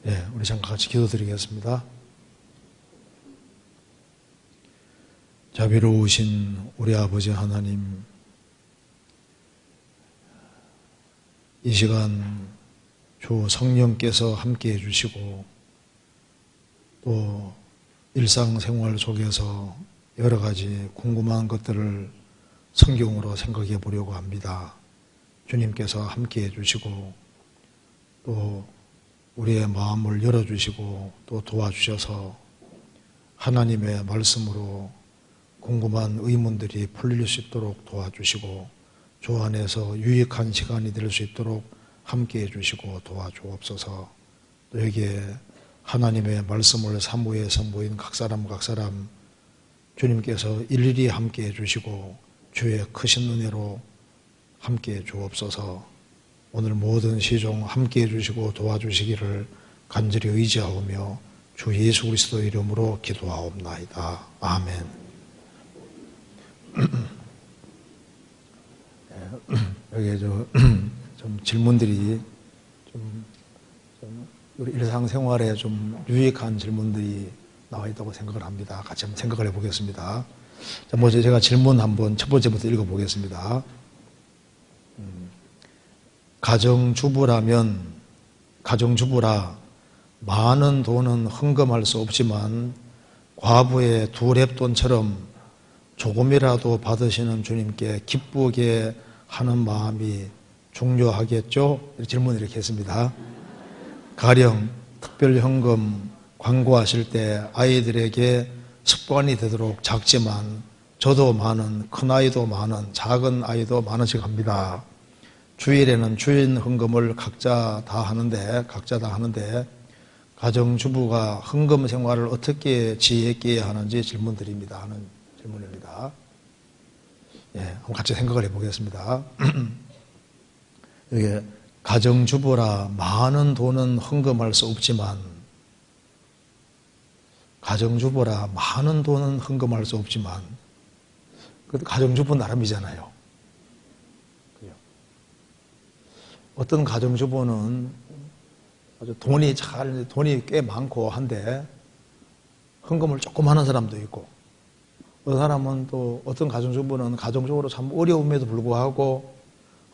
우리 잠깐 같이 기도드리겠습니다. 자비로우신 우리 아버지 하나님, 이 시간 주 성령께서 함께 해주시고 또 일상생활 속에서 여러 가지 궁금한 것들을 성경으로 생각해 보려고 합니다. 주님께서 함께 해주시고 또 우리의 마음을 열어주시고 또 도와주셔서 하나님의 말씀으로 궁금한 의문들이 풀릴 수 있도록 도와주시고 주 안에서 유익한 시간이 될 수 있도록 함께 해주시고 도와주옵소서. 또 여기에 하나님의 말씀을 사모해서 모인 각 사람 주님께서 일일이 함께 해주시고 주의 크신 은혜로 함께 주옵소서. 오늘 모든 시종 함께 해주시고 도와주시기를 간절히 의지하오며 주 예수 그리스도 이름으로 기도하옵나이다. 아멘. 여기 좀 질문들이 우리 일상생활에 좀 유익한 질문들이 나와 있다고 생각을 합니다. 같이 한번 생각을 해보겠습니다. 자, 먼저 제가 질문 한번 첫 번째부터 읽어보겠습니다. 가정주부라 많은 돈은 헌금할 수 없지만 과부의 두 랩돈처럼 조금이라도 받으시는 주님께 기쁘게 하는 마음이 중요하겠죠? 질문을 이렇게 했습니다. 가령 특별현금 광고하실 때 아이들에게 습관이 되도록 작지만 저도 많은, 큰아이도 많은, 작은 아이도 많은씩 합니다. 주일에는 주인 헌금을 각자 다 하는데 가정주부가 헌금 생활을 어떻게 지혜있게 하는지 질문드립니다 하는 질문입니다. 한번 같이 생각을 해보겠습니다. 여기 가정주부라 많은 돈은 헌금할 수 없지만 그래도 가정주부 나름이잖아요. 어떤 가정주부는 아주 돈이 꽤 많고 한데 헌금을 조금 하는 사람도 있고, 어떤 사람은 또 어떤 가정주부는 가정적으로 참 어려움에도 불구하고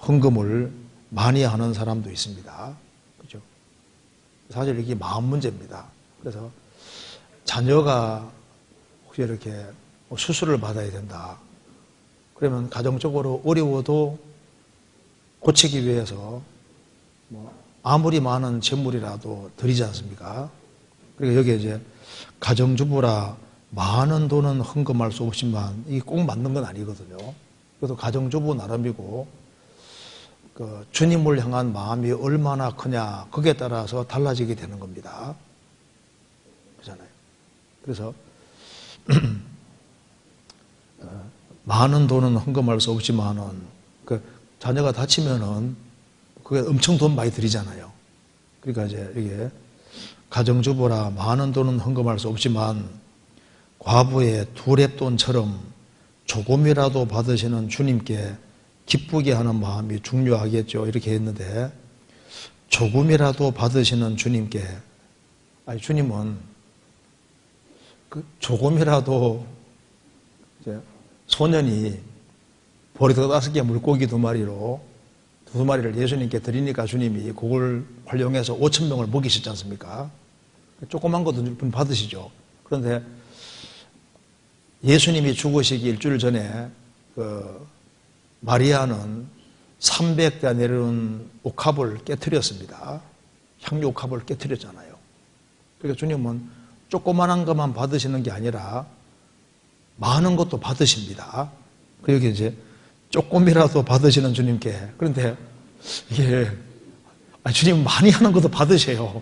헌금을 많이 하는 사람도 있습니다. 그죠? 사실 이게 마음 문제입니다. 그래서 자녀가 혹시 이렇게 수술을 받아야 된다. 그러면 가정적으로 어려워도 고치기 위해서 아무리 많은 재물이라도 드리지 않습니까? 그러니까 여기에 이제 가정주부라 많은 돈은 헌금할 수 없지만 이게 꼭 맞는 건 아니거든요. 그래서 가정주부 나름이고 주님을 향한 마음이 얼마나 크냐 거기에 따라서 달라지게 되는 겁니다. 그렇잖아요. 그래서 많은 돈은 헌금할 수 없지만은 자녀가 다치면은 그게 엄청 돈 많이 들이잖아요. 그러니까 이제 이게 가정주부라 많은 돈은 헌금할 수 없지만 과부의 두 랩돈처럼 조금이라도 받으시는 주님께 기쁘게 하는 마음이 중요하겠죠. 이렇게 했는데 조금이라도 받으시는 주님께, 주님은 조금이라도 이제 소년이 보리떡 5개 물고기 2마리를 예수님께 드리니까 주님이 그걸 활용해서 5,000명을 먹이셨지 않습니까? 조그만 것도 받으시죠. 그런데 예수님이 죽으시기 일주일 전에 마리아는 300대 내려온 옥합을 깨트렸습니다. 향유 옥합을 깨트렸잖아요. 그러니까 주님은 조그만한 것만 받으시는 게 아니라 많은 것도 받으십니다. 그러니까 이제 조금이라도 받으시는 주님께, 그런데 이게 주님 많이 하는 것도 받으세요.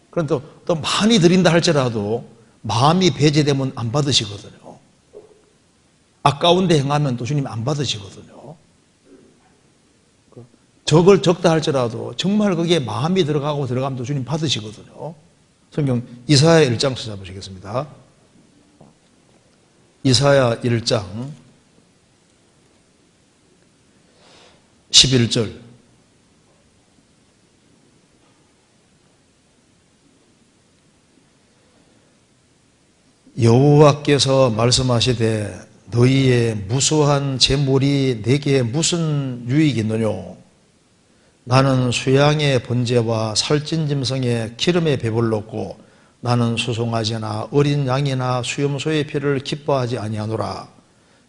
그런데 또 많이 드린다 할지라도 마음이 배제되면 안 받으시거든요. 아까운데 행하면 또 주님 안 받으시거든요. 적다 할지라도 정말 거기에 마음이 들어가면 또 주님 받으시거든요. 성경 이사야 1장 찾아보시겠습니다. 이사야 1장 11절. 여호와께서 말씀하시되 너희의 무수한 재물이 내게 무슨 유익이 있느뇨? 나는 수양의 번제와 살찐 짐승의 기름에 배불렀고 나는 수송아지나 어린 양이나 수염소의 피를 기뻐하지 아니하노라.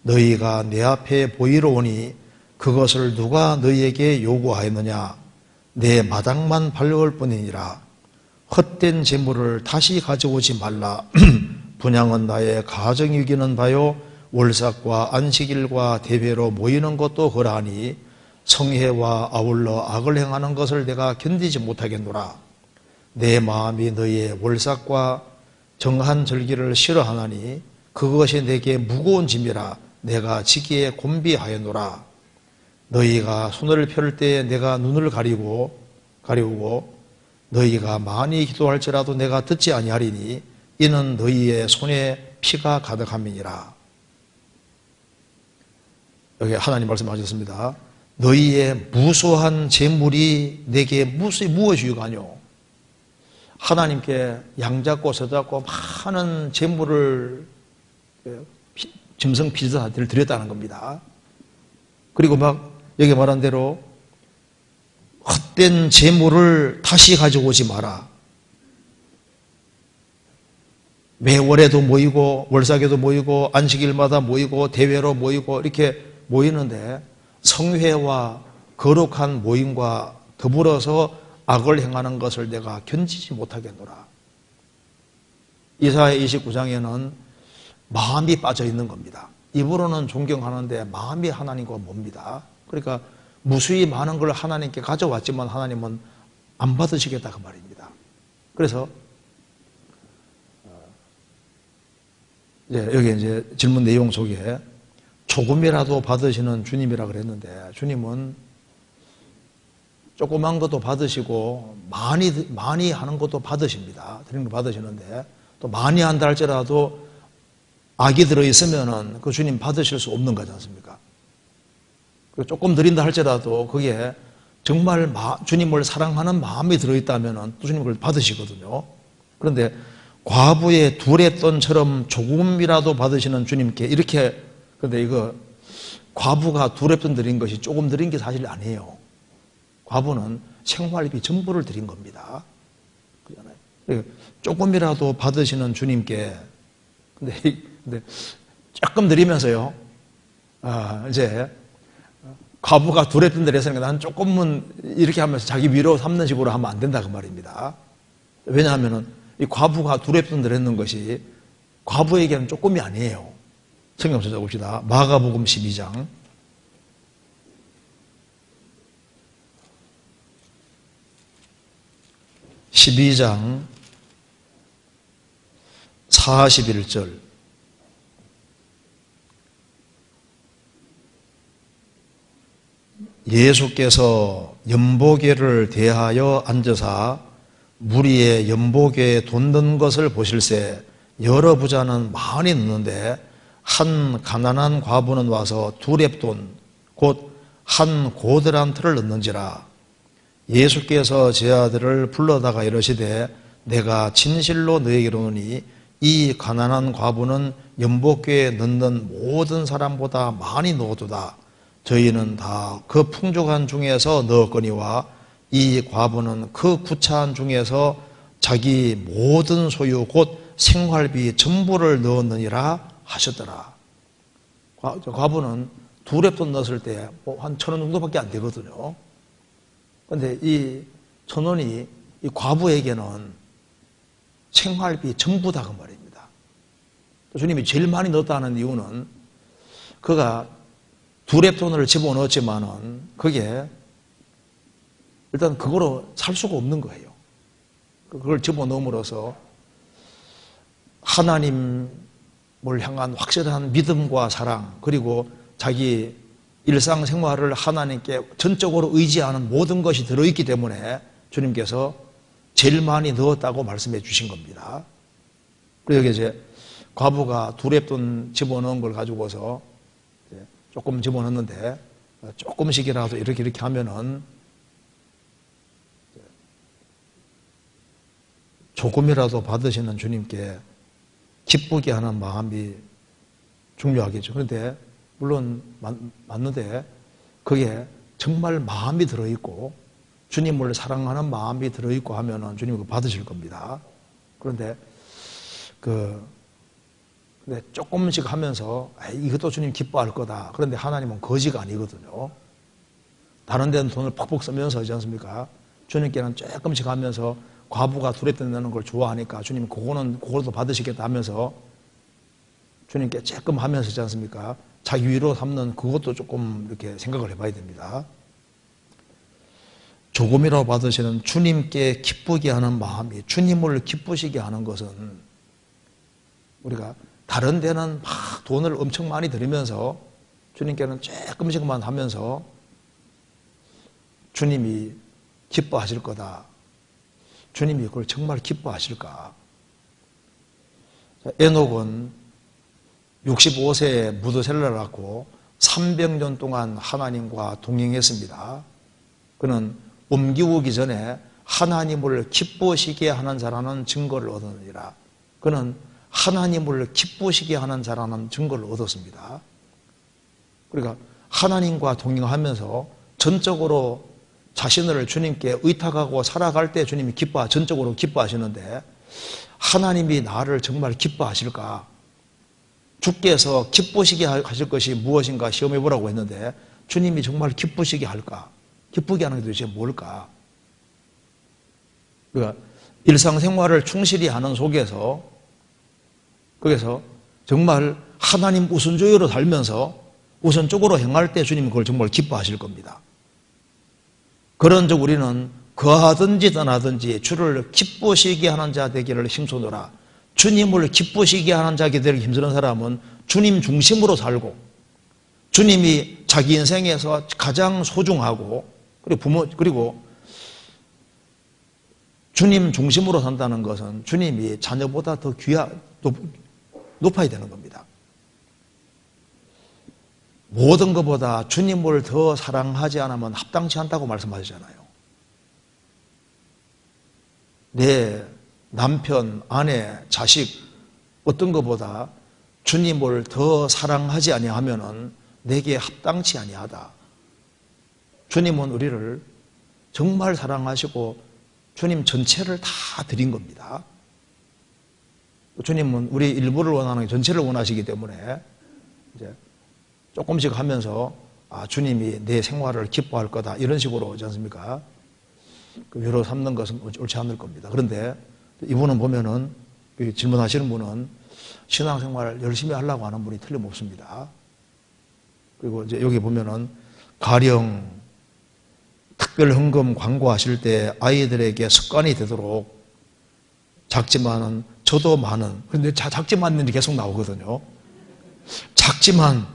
너희가 내 앞에 보이러 오니 그것을 누가 너희에게 요구하였느냐? 내 마당만 밟을 뿐이니라. 헛된 재물을 다시 가져오지 말라. 분향은 나의 가정이 이기는 바요 월삭과 안식일과 대회로 모이는 것도 그러하니 성회와 아울러 악을 행하는 것을 내가 견디지 못하겠노라. 내 마음이 너희의 월삭과 정한 절기를 싫어하나니 그것이 내게 무거운 짐이라 내가 지기에 곤비하였노라. 너희가 손을 펼 때에 내가 눈을 가리우고 너희가 많이 기도할지라도 내가 듣지 아니하리니 이는 너희의 손에 피가 가득함이니라. 여기 하나님 말씀하셨습니다. 너희의 무수한 재물이 내게 무엇이 유익하뇨? 하나님께 양잡고 서잡고 많은 재물을 짐승 피자들을 드렸다는 겁니다. 그리고 막 여기 말한 대로 헛된 재물을 다시 가져오지 마라. 매월에도 모이고 월삭에도 모이고 안식일마다 모이고 대회로 모이고 이렇게 모이는데 성회와 거룩한 모임과 더불어서 악을 행하는 것을 내가 견디지 못하겠노라. 이사야 29장에는 마음이 빠져 있는 겁니다. 입으로는 존경하는데 마음이 하나님과 멉니다. 그러니까 무수히 많은 걸 하나님께 가져왔지만 하나님은 안 받으시겠다 그 말입니다. 그래서 여기 이제 질문 내용 속에 조금이라도 받으시는 주님이라 그랬는데 주님은 조그만 것도 받으시고 많이 하는 것도 받으십니다. 드리는 거 받으시는데 또 많이 한다 할지라도 악이 들어있으면은 그 주님 받으실 수 없는 거지 않습니까? 조금 드린다 할지라도 그게 정말 주님을 사랑하는 마음이 들어있다면은 또 주님 그걸 받으시거든요. 그런데 과부의 두랩돈처럼 조금이라도 받으시는 주님께 이렇게, 그런데 이거 과부가 두랩돈 드린 것이 조금 드린 게 사실 아니에요. 과부는 생활비 전부를 드린 겁니다. 그잖아요. 조금이라도 받으시는 주님께, 근데 조금 드리면서요, 이제 과부가 두랩돈 드렸으니까 난 조금은 이렇게 하면서 자기 위로 삼는 식으로 하면 안 된다 그 말입니다. 왜냐하면은 이 과부가 두랩돈 드렸는 것이 과부에게는 조금이 아니에요. 성경 찾아봅시다. 마가복음 12장 41절 예수께서 연보궤를 대하여 앉으사 무리의 연보궤에 돈 넣은 것을 보실새 여러 부자는 많이 넣는데 한 가난한 과부는 와서 두랩돈 곧 한 고들한 틀을 넣는지라. 예수께서 제 아들을 불러다가 이르시되 내가 진실로 너에게 이르노니 이 가난한 과부는 연보궤에 넣는 모든 사람보다 많이 넣어두다. 저희는 다 그 풍족한 중에서 넣었거니와 이 과부는 그 구차한 중에서 자기 모든 소유 곧 생활비 전부를 넣었느니라 하셨더라. 과부는 두랩돈 넣었을 때 한 1,000원 정도밖에 안 되거든요. 그런데 이 1,000원이 이 과부에게는 생활비 전부다 그 말입니다. 주님이 제일 많이 넣었다는 이유는 그가 두랩돈을 집어넣었지만은 그게 일단 그거로 살 수가 없는 거예요. 그걸 집어넣음으로써 하나님을 향한 확실한 믿음과 사랑, 그리고 자기 일상생활을 하나님께 전적으로 의지하는 모든 것이 들어있기 때문에 주님께서 제일 많이 넣었다고 말씀해 주신 겁니다. 그리고 이제 과부가 두랩돈 집어넣은 걸 가지고서 조금 집어넣는데 조금씩이라도 이렇게 하면은 조금이라도 받으시는 주님께 기쁘게 하는 마음이 중요하겠죠. 그런데 물론 맞는데 그게 정말 마음이 들어있고 주님을 사랑하는 마음이 들어있고 하면은 주님이 그거 받으실 겁니다. 그런데 근데 조금씩 하면서 이것도 주님 기뻐할 거다. 그런데 하나님은 거지가 아니거든요. 다른 데는 돈을 팍팍 쓰면서 하지 않습니까? 주님께는 조금씩 하면서 과부가 두렵다는 걸 좋아하니까 주님 그거도 받으시겠다 하면서 주님께 조금 하면서 하지 않습니까? 자기 위로 삼는 그것도 조금 이렇게 생각을 해봐야 됩니다. 조금이라도 받으시는 주님께 기쁘게 하는 마음이 주님을 기쁘시게 하는 것은 우리가 다른 데는 막 돈을 엄청 많이 들이면서 주님께는 조금씩만 하면서 주님이 기뻐하실 거다. 주님이 그걸 정말 기뻐하실까? 에녹은 65세에 무드셀라를 낳고 300년 동안 하나님과 동행했습니다. 그는 옮기우기 전에 하나님을 기쁘시게 하는 자라는 증거를 얻었느니라. 그는 하나님을 기쁘시게 하는 자라는 증거를 얻었습니다. 그러니까 하나님과 동행하면서 전적으로 자신을 주님께 의탁하고 살아갈 때 주님이 전적으로 기뻐하시는데 하나님이 나를 정말 기뻐하실까? 주께서 기쁘시게 하실 것이 무엇인가 시험해 보라고 했는데 주님이 정말 기쁘시게 할까? 기쁘게 하는 게 도대체 뭘까? 그러니까 일상생활을 충실히 하는 속에서 거기서 정말 하나님 우선주의로 살면서 우선적으로 행할 때 주님은 그걸 정말 기뻐하실 겁니다. 그런즉 우리는 거하든지 떠나든지 주를 기쁘시게 하는 자 되기를 힘쓰노라. 주님을 기쁘시게 하는 자 되기를 힘쓰는 사람은 주님 중심으로 살고 주님이 자기 인생에서 가장 소중하고 그리고 주님 중심으로 산다는 것은 주님이 자녀보다 더 높아야 되는 겁니다. 모든 것보다 주님을 더 사랑하지 않으면 합당치 않다고 말씀하시잖아요. 내 남편, 아내, 자식 어떤 것보다 주님을 더 사랑하지 아니하면은 내게 합당치 아니하다. 주님은 우리를 정말 사랑하시고 주님 전체를 다 드린 겁니다. 주님은 우리 일부를 원하는 게 전체를 원하시기 때문에 이제 조금씩 하면서 주님이 내 생활을 기뻐할 거다 이런 식으로 오지 않습니까? 그 위로 삼는 것은 옳지 않을 겁니다. 그런데 이분은 보면은 질문하시는 분은 신앙생활을 열심히 하려고 하는 분이 틀림없습니다. 그리고 이제 여기 보면은 가령 특별 헌금 광고하실 때 아이들에게 습관이 되도록 작지만은 저도 많은, 근데 작지만은 계속 나오거든요. 작지만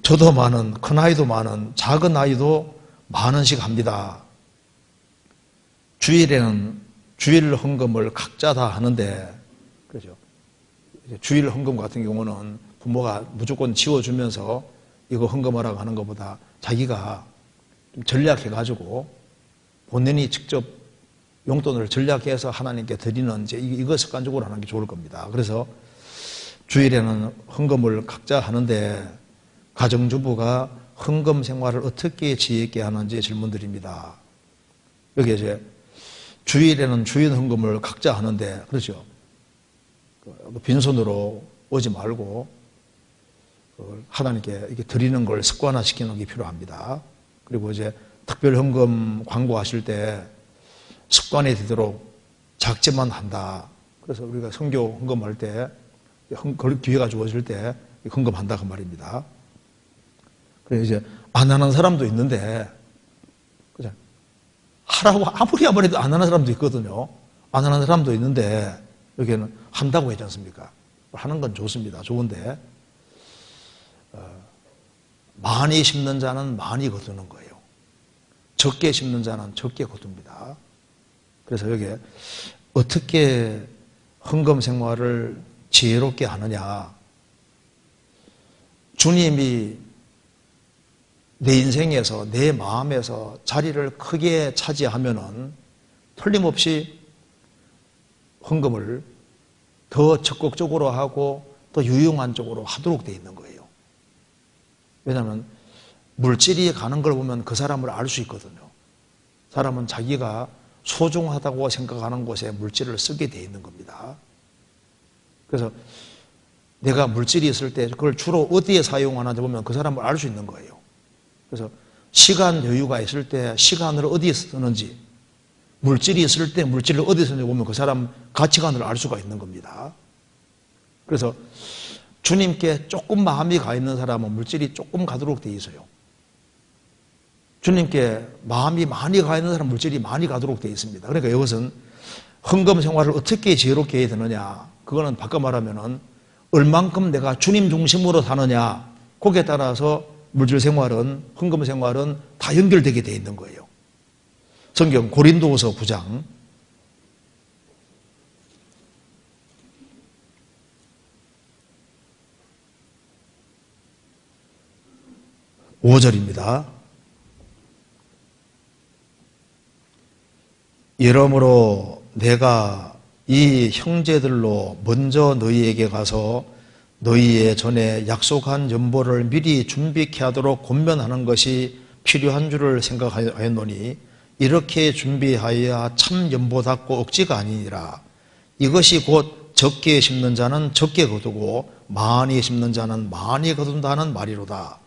저도 많은, 큰 아이도 많은, 작은 아이도 만 원씩 합니다. 주일에는 주일 헌금을 각자 다 하는데, 그렇죠. 주일 헌금 같은 경우는 부모가 무조건 지워주면서 이거 헌금하라고 하는 것보다 자기가 좀 전략해가지고 본인이 직접 용돈을 전략해서 하나님께 드리는 이거 습관적으로 하는 게 좋을 겁니다. 그래서 주일에는 헌금을 각자 하는데 가정주부가 헌금 생활을 어떻게 지혜있게 하는지 질문드립니다. 여기 이제 주일에는 주일 헌금을 각자 하는데, 그렇죠. 빈손으로 오지 말고 하나님께 이렇게 드리는 걸 습관화시키는 게 필요합니다. 그리고 이제 특별 헌금 광고하실 때 습관이 되도록 작지만 한다. 그래서 우리가 선교 헌금할 때 기회가 주어질 때 헌금한다 그 말입니다. 그래서 이제 안 하는 사람도 있는데, 그죠? 하라고 아무리 해도 안 하는 사람도 있거든요. 안 하는 사람도 있는데 여기는 한다고 하지 않습니까? 하는 건 좋습니다. 좋은데 많이 심는 자는 많이 거두는 거예요. 적게 심는 자는 적게 거둡니다. 그래서 여기에 어떻게 헌금 생활을 지혜롭게 하느냐. 주님이 내 인생에서, 내 마음에서 자리를 크게 차지하면은 틀림없이 헌금을 더 적극적으로 하고 더 유용한 쪽으로 하도록 되어 있는 거예요. 왜냐하면 물질이 가는 걸 보면 그 사람을 알 수 있거든요. 사람은 자기가 소중하다고 생각하는 곳에 물질을 쓰게 되어 있는 겁니다. 그래서 내가 물질이 있을 때 그걸 주로 어디에 사용하는지 보면 그 사람을 알 수 있는 거예요. 그래서 시간 여유가 있을 때 시간을 어디에 쓰는지, 물질이 있을 때 물질을 어디에 쓰는지 보면 그 사람 가치관을 알 수가 있는 겁니다. 그래서 주님께 조금 마음이 가 있는 사람은 물질이 조금 가도록 되어 있어요. 주님께 마음이 많이 가 있는 사람은 물질이 많이 가도록 되어 있습니다. 그러니까 이것은 헌금 생활을 어떻게 지혜롭게 해야 되느냐, 그거는 바꿔 말하면은 얼만큼 내가 주님 중심으로 사느냐, 거기에 따라서 물질 생활은, 헌금 생활은 다 연결되게 되어 있는 거예요. 성경 고린도후서 9장 5절입니다. 이러므로 내가 이 형제들로 먼저 너희에게 가서 너희의 전에 약속한 연보를 미리 준비케 하도록 권면하는 것이 필요한 줄을 생각하였노니 이렇게 준비하여야 참 연보답고 억지가 아니니라. 이것이 곧 적게 심는 자는 적게 거두고 많이 심는 자는 많이 거둔다는 말이로다.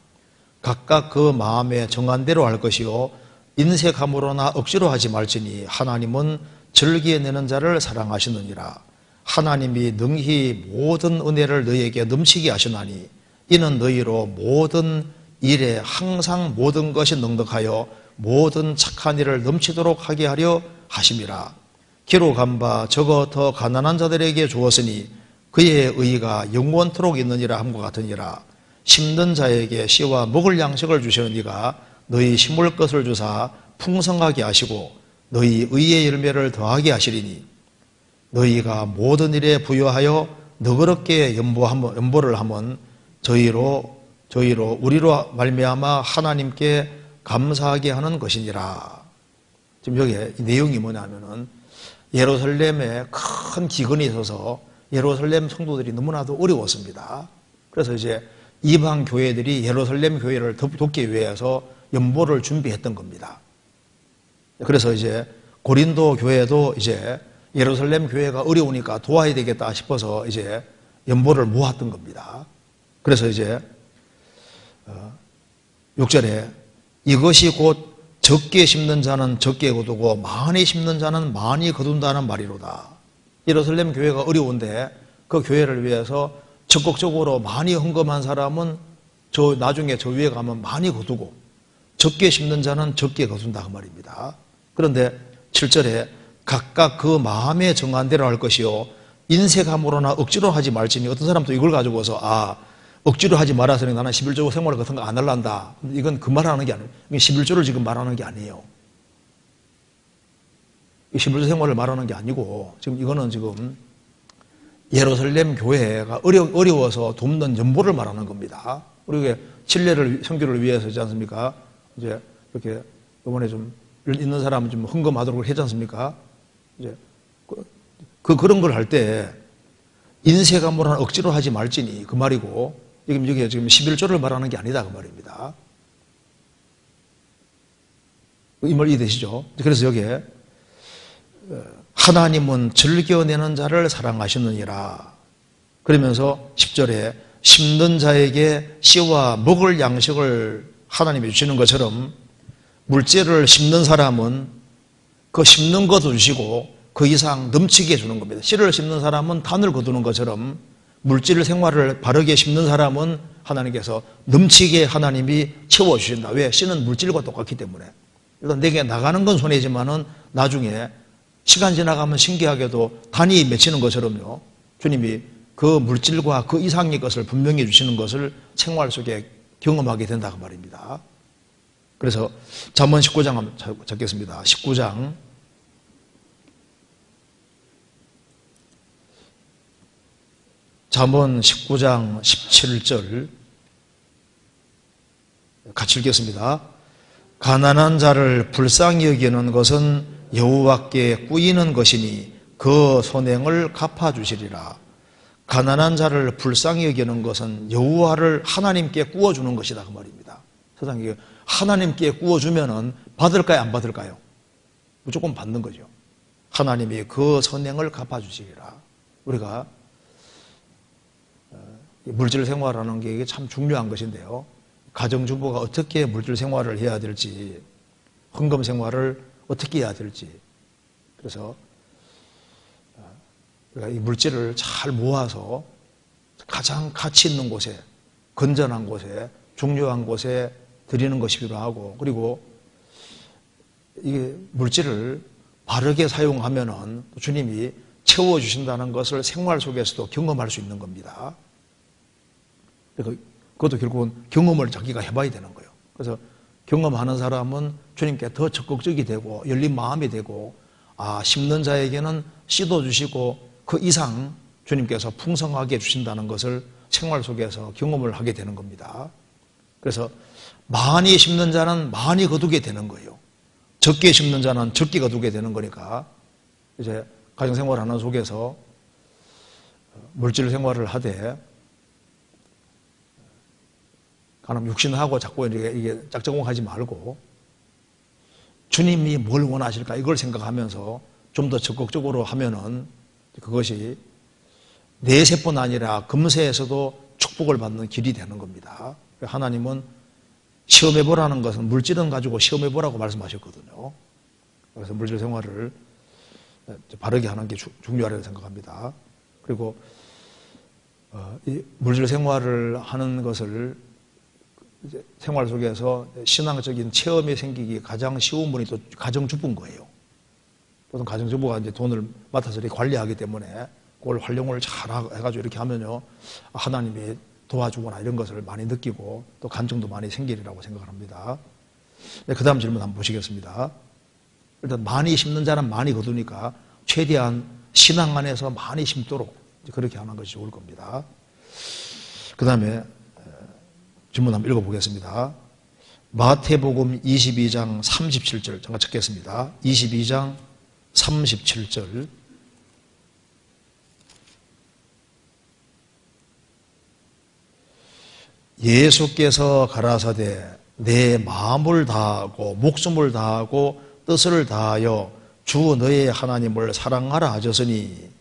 각각 그 마음에 정한 대로 할 것이요 인색함으로나 억지로 하지 말지니 하나님은 즐기에 내는 자를 사랑하시느니라. 하나님이 능히 모든 은혜를 너희에게 넘치게 하시나니 이는 너희로 모든 일에 항상 모든 것이 넉넉하여 모든 착한 일을 넘치도록 하게 하려 하심이라. 기록한 바 저거 더 가난한 자들에게 주었으니 그의 의가 영원토록 있느니라 함과 같으니라. 심는 자에게 씨와 먹을 양식을 주시니가 너희 심을 것을 주사 풍성하게 하시고 너희 의의 열매를 더하게 하시리니 너희가 모든 일에 부여하여 너그럽게 연보를 하면 저희로 우리로 말미암아 하나님께 감사하게 하는 것이니라. 지금 여기에 내용이 뭐냐면은 예루살렘에 큰 기근이 있어서 예루살렘 성도들이 너무나도 어려웠습니다. 그래서 이제 이방 교회들이 예루살렘 교회를 돕기 위해서 연보를 준비했던 겁니다. 그래서 이제 고린도 교회도 이제 예루살렘 교회가 어려우니까 도와야 되겠다 싶어서 이제 연보를 모았던 겁니다. 그래서 이제 6절에 이것이 곧 적게 심는 자는 적게 거두고 많이 심는 자는 많이 거둔다는 말이로다. 예루살렘 교회가 어려운데 그 교회를 위해서 적극적으로 많이 헌금한 사람은 나중에 저 위에 가면 많이 거두고 적게 심는 자는 적게 거둔다 그 말입니다. 그런데 7절에 각각 그 마음에 정한 대로 할 것이요 인색함으로나 억지로 하지 말지니 어떤 사람도 이걸 가지고서 억지로 하지 말아서 나는 11조 생활 같은 거 안 할란다. 이건 그 말하는 게 아니에요. 11조를 지금 말하는 게 아니에요. 11조 생활을 말하는 게 아니고 지금 이거는 지금 예루살렘 교회가 어려워서 돕는 연보를 말하는 겁니다. 우리 칠례를 성교를 위해서지 않습니까? 이제 이렇게 이번에 좀 있는 사람은 좀 헌금하도록 하지 않습니까? 이제 그런 걸 할 때 인색함으로는 억지로 하지 말지니 그 말이고 여기 지금 11조를 말하는 게 아니다 그 말입니다. 이 말 이해되시죠? 그래서 여기에 하나님은 즐겨내는 자를 사랑하시느니라. 그러면서 10절에 심는 자에게 씨와 먹을 양식을 하나님이 주시는 것처럼 물질을 심는 사람은 그 심는 것도 주시고 그 이상 넘치게 주는 겁니다. 씨를 심는 사람은 단을 거두는 것처럼 물질 생활을 바르게 심는 사람은 하나님께서 넘치게 하나님이 채워주신다. 왜? 씨는 물질과 똑같기 때문에. 일단 내게 나가는 건 손해지만은 나중에 시간 지나가면 신기하게도 단이 맺히는 것처럼요. 주님이 그 물질과 그 이상의 것을 분명히 주시는 것을 생활 속에 경험하게 된다 그 말입니다. 그래서 잠언 19장 한번 적겠습니다. 19장 잠언 19장 17절 같이 읽겠습니다. 가난한 자를 불쌍히 여기는 것은 여호와께 꾸이는 것이니 그 선행을 갚아주시리라. 가난한 자를 불쌍히 여기는 것은 여호와를 하나님께 구워주는 것이다 그 말입니다. 세상에 하나님께 구워주면은 받을까요 안 받을까요? 무조건 받는 거죠. 하나님이 그 선행을 갚아주시리라. 우리가 물질 생활하는 게 이게 참 중요한 것인데요. 가정주부가 어떻게 물질 생활을 해야 될지, 헌금 생활을 어떻게 해야 될지. 그래서 우리가 이 물질을 잘 모아서 가장 가치 있는 곳에, 건전한 곳에, 중요한 곳에 드리는 것이 필요하고, 그리고 이게 물질을 바르게 사용하면은 주님이 채워주신다는 것을 생활 속에서도 경험할 수 있는 겁니다. 그것도 결국은 경험을 자기가 해봐야 되는 거예요. 그래서 경험하는 사람은 주님께 더 적극적이 되고 열린 마음이 되고, 심는 자에게는 씨도 주시고 그 이상 주님께서 풍성하게 주신다는 것을 생활 속에서 경험을 하게 되는 겁니다. 그래서 많이 심는 자는 많이 거두게 되는 거예요. 적게 심는 자는 적게 거두게 되는 거니까, 이제 가정생활 하는 속에서 물질 생활을 하되 가끔 육신하고 자꾸 이게 짝짝꿍하지 말고 주님이 뭘 원하실까 이걸 생각하면서 좀 더 적극적으로 하면은 그것이 내세뿐 아니라 금세에서도 축복을 받는 길이 되는 겁니다. 하나님은 시험해보라는 것은 물질은 가지고 시험해보라고 말씀하셨거든요. 그래서 물질 생활을 바르게 하는 게 중요하다고 생각합니다. 그리고 이 물질 생활을 하는 것을 이제 생활 속에서 신앙적인 체험이 생기기 가장 쉬운 분이 또 가정주부인 거예요. 보통 가정주부가 이제 돈을 맡아서 이렇게 관리하기 때문에 그걸 활용을 잘 해가지고 이렇게 하면요, 하나님이 도와주거나 이런 것을 많이 느끼고 또 간증도 많이 생기리라고 생각을 합니다. 네, 그 다음 질문 한번 보시겠습니다. 일단 많이 심는 자는 많이 거두니까 최대한 신앙 안에서 많이 심도록 그렇게 하는 것이 좋을 겁니다. 그 다음에 질문 한번 읽어보겠습니다. 마태복음 22장 37절 잠깐 찾겠습니다. 22장 37절. 예수께서 가라사대 내 마음을 다하고 목숨을 다하고 뜻을 다하여 주 너의 하나님을 사랑하라 하셨으니,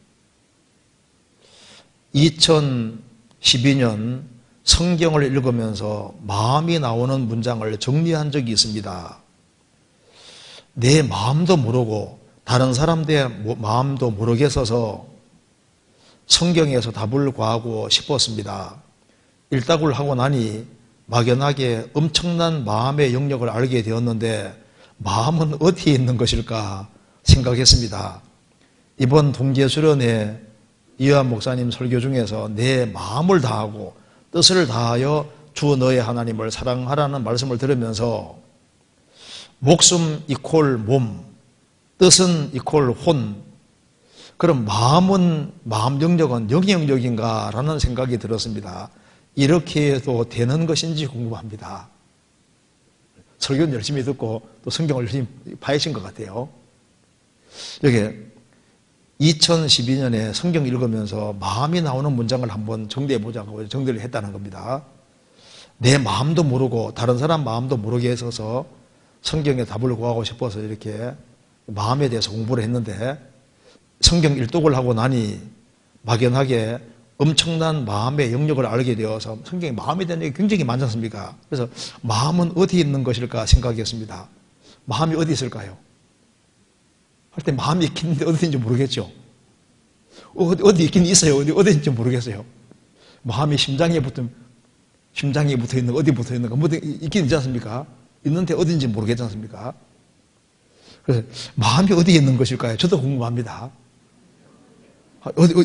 2012년 성경을 읽으면서 마음이 나오는 문장을 정리한 적이 있습니다. 내 마음도 모르고 다른 사람들의 마음도 모르겠어서 성경에서 답을 구하고 싶었습니다. 일답을 하고 나니 막연하게 엄청난 마음의 영역을 알게 되었는데 마음은 어디에 있는 것일까 생각했습니다. 이번 동계수련회 이완 목사님 설교 중에서 내 마음을 다하고 뜻을 다하여 주 너의 하나님을 사랑하라는 말씀을 들으면서 목숨 이퀄 몸, 뜻은 이퀄 혼, 그럼 마음은, 마음 영역은 영역인가라는 생각이 들었습니다. 이렇게 해도 되는 것인지 궁금합니다. 설교는 열심히 듣고 또 성경을 열심히 파헤친 것 같아요. 여기 2012년에 성경 읽으면서 마음이 나오는 문장을 한번 정리해보자고 정리를 했다는 겁니다. 내 마음도 모르고 다른 사람 마음도 모르게 해서 성경에 답을 구하고 싶어서 이렇게 마음에 대해서 공부를 했는데, 성경 일독을 하고 나니 막연하게 엄청난 마음의 영역을 알게 되어서 성경에 마음에 대한 얘기 굉장히 많지 않습니까? 그래서 마음은 어디 있는 것일까 생각했습니다. 마음이 어디 있을까요? 할 때 마음이 있긴데 어디 있는지 모르겠죠. 어디 있긴 있어요. 어디 있는지 모르겠어요. 마음이 심장에 붙어 있는 거, 어디 붙어 있는 거, 뭐 있긴 있지 않습니까? 있는데 어딘지 모르겠지 않습니까? 그래서 마음이 어디에 있는 것일까요? 저도 궁금합니다.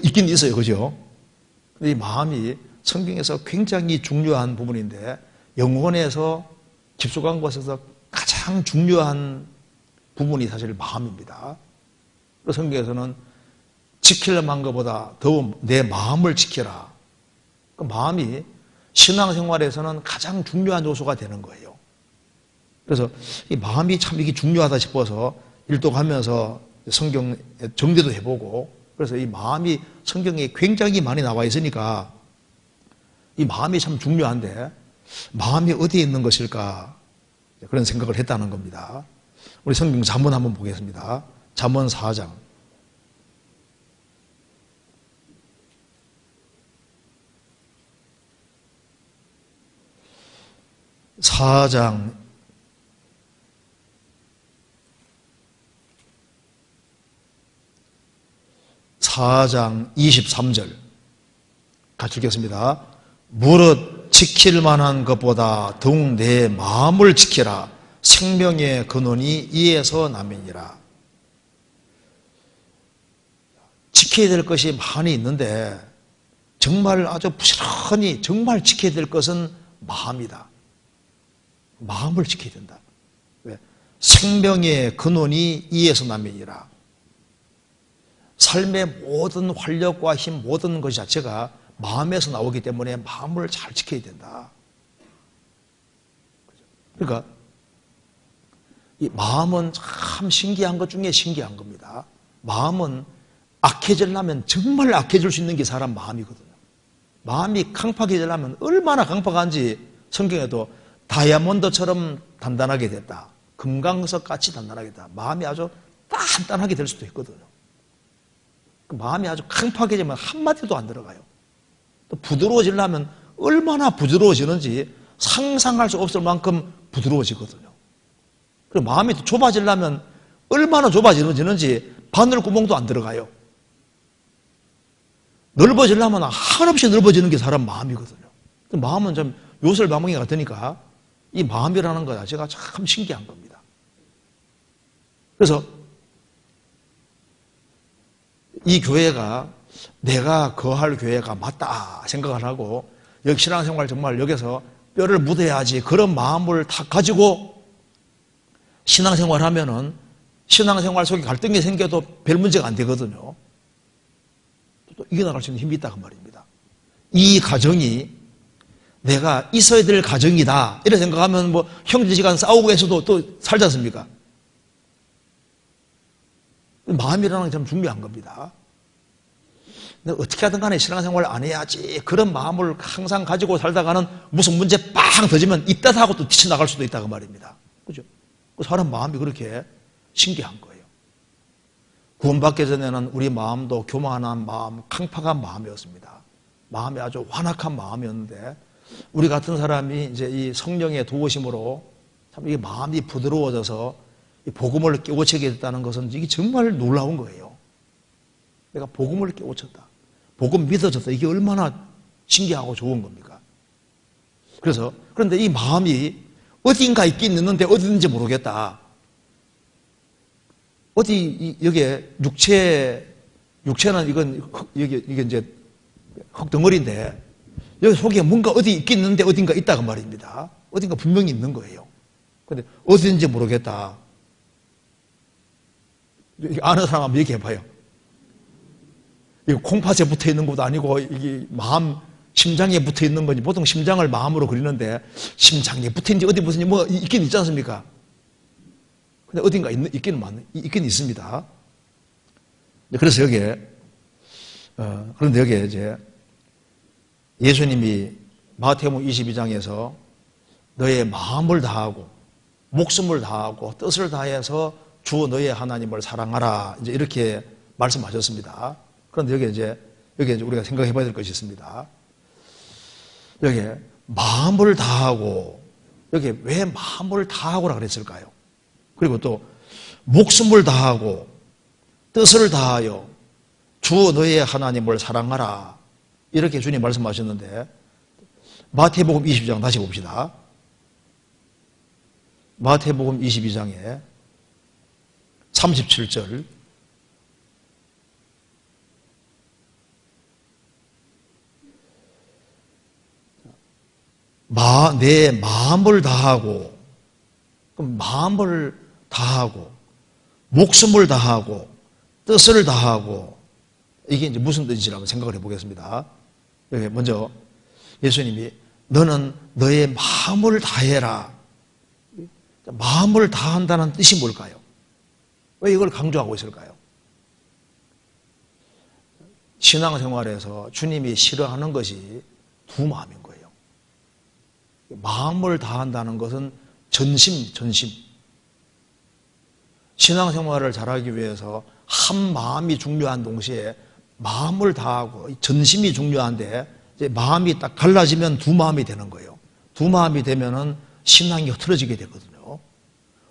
있긴 있어요. 그죠? 이 마음이 성경에서 굉장히 중요한 부분인데, 영혼에서 깊숙한 곳에서 가장 중요한 부분이 사실 마음입니다. 그래서 성경에서는 지킬 만한 것보다 더 내 마음을 지켜라. 그 마음이 신앙생활에서는 가장 중요한 요소가 되는 거예요. 그래서 이 마음이 참 이게 중요하다 싶어서 일독하면서 성경 정리도 해보고 그래서 이 마음이 성경에 굉장히 많이 나와 있으니까 이 마음이 참 중요한데 마음이 어디에 있는 것일까 그런 생각을 했다는 겁니다. 우리 성경 잠언 한번 보겠습니다. 잠언 4장. 4장 23절 같이 읽겠습니다. 무릇 지킬 만한 것보다 더욱 내 마음을 지키라. 생명의 근원이 이에서 남이니라. 지켜야 될 것이 많이 있는데 정말 아주 부지런히 정말 지켜야 될 것은 마음이다. 마음을 지켜야 된다. 왜? 생명의 근원이 이에서 남이니라. 삶의 모든 활력과 힘, 모든 것 자체가 마음에서 나오기 때문에 마음을 잘 지켜야 된다. 그러니까 이 마음은 참 신기한 것 중에 신기한 겁니다. 마음은 악해지려면 정말 악해질 수 있는 게 사람 마음이거든요. 마음이 강팍해지려면 얼마나 강팍한지 성경에도 다이아몬드처럼 단단하게 됐다. 금강석 같이 단단하게 됐다. 마음이 아주 단단하게 될 수도 있거든요. 그 마음이 아주 강팍해지면 한마디도 안 들어가요. 또 부드러워지려면 얼마나 부드러워지는지 상상할 수 없을 만큼 부드러워지거든요. 그리고 마음이 또 좁아지려면 얼마나 좁아지는지 바늘구멍도 안 들어가요. 넓어지려면 한없이 넓어지는 게 사람 마음이거든요. 마음은 좀 요술방망이 같으니까 이 마음이라는 거 자체가 참 신기한 겁니다. 그래서 이 교회가 내가 거할 교회가 맞다 생각을 하고 여기 신앙생활 정말 여기서 뼈를 묻어야지 그런 마음을 다 가지고 신앙생활 하면은 신앙생활 속에 갈등이 생겨도 별 문제가 안 되거든요. 또 이겨나갈 수 있는 힘이 있다 그 말입니다. 이 가정이 내가 있어야 될 가정이다 이렇게 생각하면 뭐 형제지간 싸우고 해서도 또 살지 않습니까? 마음이라는 게 참 중요한 겁니다. 어떻게 하든 간에 신앙생활 안 해야지 그런 마음을 항상 가지고 살다가는 무슨 문제 빵 터지면 이따 하고 또 뛰쳐나갈 수도 있다 그 말입니다. 그죠? 사람 마음이 그렇게 신기한 거예요. 구원받기 전에는 우리 마음도 교만한 마음, 강팍한 마음이었습니다. 마음이 아주 완악한 마음이었는데 우리 같은 사람이 이제 이 성령의 도우심으로 참 이 마음이 부드러워져서 이 복음을 깨우치게 됐다는 것은 이게 정말 놀라운 거예요. 내가 복음을 깨우쳤다. 복음 믿어졌다. 이게 얼마나 신기하고 좋은 겁니까? 그래서 그런데 이 마음이 어딘가 있긴 있는데 어딘지 모르겠다. 어디 여기에 육체는 이게 이제 흙덩어리인데 여기 속에 뭔가 어디 있긴 있는데 어딘가 있다고 말입니다. 어딘가 분명히 있는 거예요. 그런데 어딘지 모르겠다. 아는 사람 한번 얘기해봐요. 이거 콩팥에 붙어 있는 것도 아니고 이게 마음 심장에 붙어 있는 거지. 보통 심장을 마음으로 그리는데 심장에 붙어 있는지 어디 무슨 뭐 있긴 있지 않습니까? 근데 어딘가 있긴 있습니다. 그래서 여기에 그런데 여기에 이제 예수님이 마태복음 22장에서 너의 마음을 다하고 목숨을 다하고 뜻을 다해서 주 너의 하나님을 사랑하라 이제 이렇게 말씀하셨습니다. 그런데 여기 이제 우리가 생각해 봐야 될 것이 있습니다. 여기에 마음을 다하고 여기 왜 마음을 다하고라 그랬을까요? 그리고 또 목숨을 다하고 뜻을 다하여 주 너의 하나님을 사랑하라 이렇게 주님 말씀하셨는데 마태복음 22장 다시 봅시다. 마태복음 22장에 37절 내 마음을 다하고 그럼 마음을 다하고 목숨을 다하고 뜻을 다하고 이게 이제 무슨 뜻인지 한번 생각을 해보겠습니다. 여기 먼저 예수님이 너는 너의 마음을 다해라. 마음을 다한다는 뜻이 뭘까요? 왜 이걸 강조하고 있을까요? 신앙생활에서 주님이 싫어하는 것이 두 마음인 거예요. 마음을 다한다는 것은 전심. 신앙생활을 잘하기 위해서 한 마음이 중요한 동시에 마음을 다하고 전심이 중요한데, 이제 마음이 딱 갈라지면 두 마음이 되는 거예요. 두 마음이 되면은 신앙이 흐트러지게 되거든요.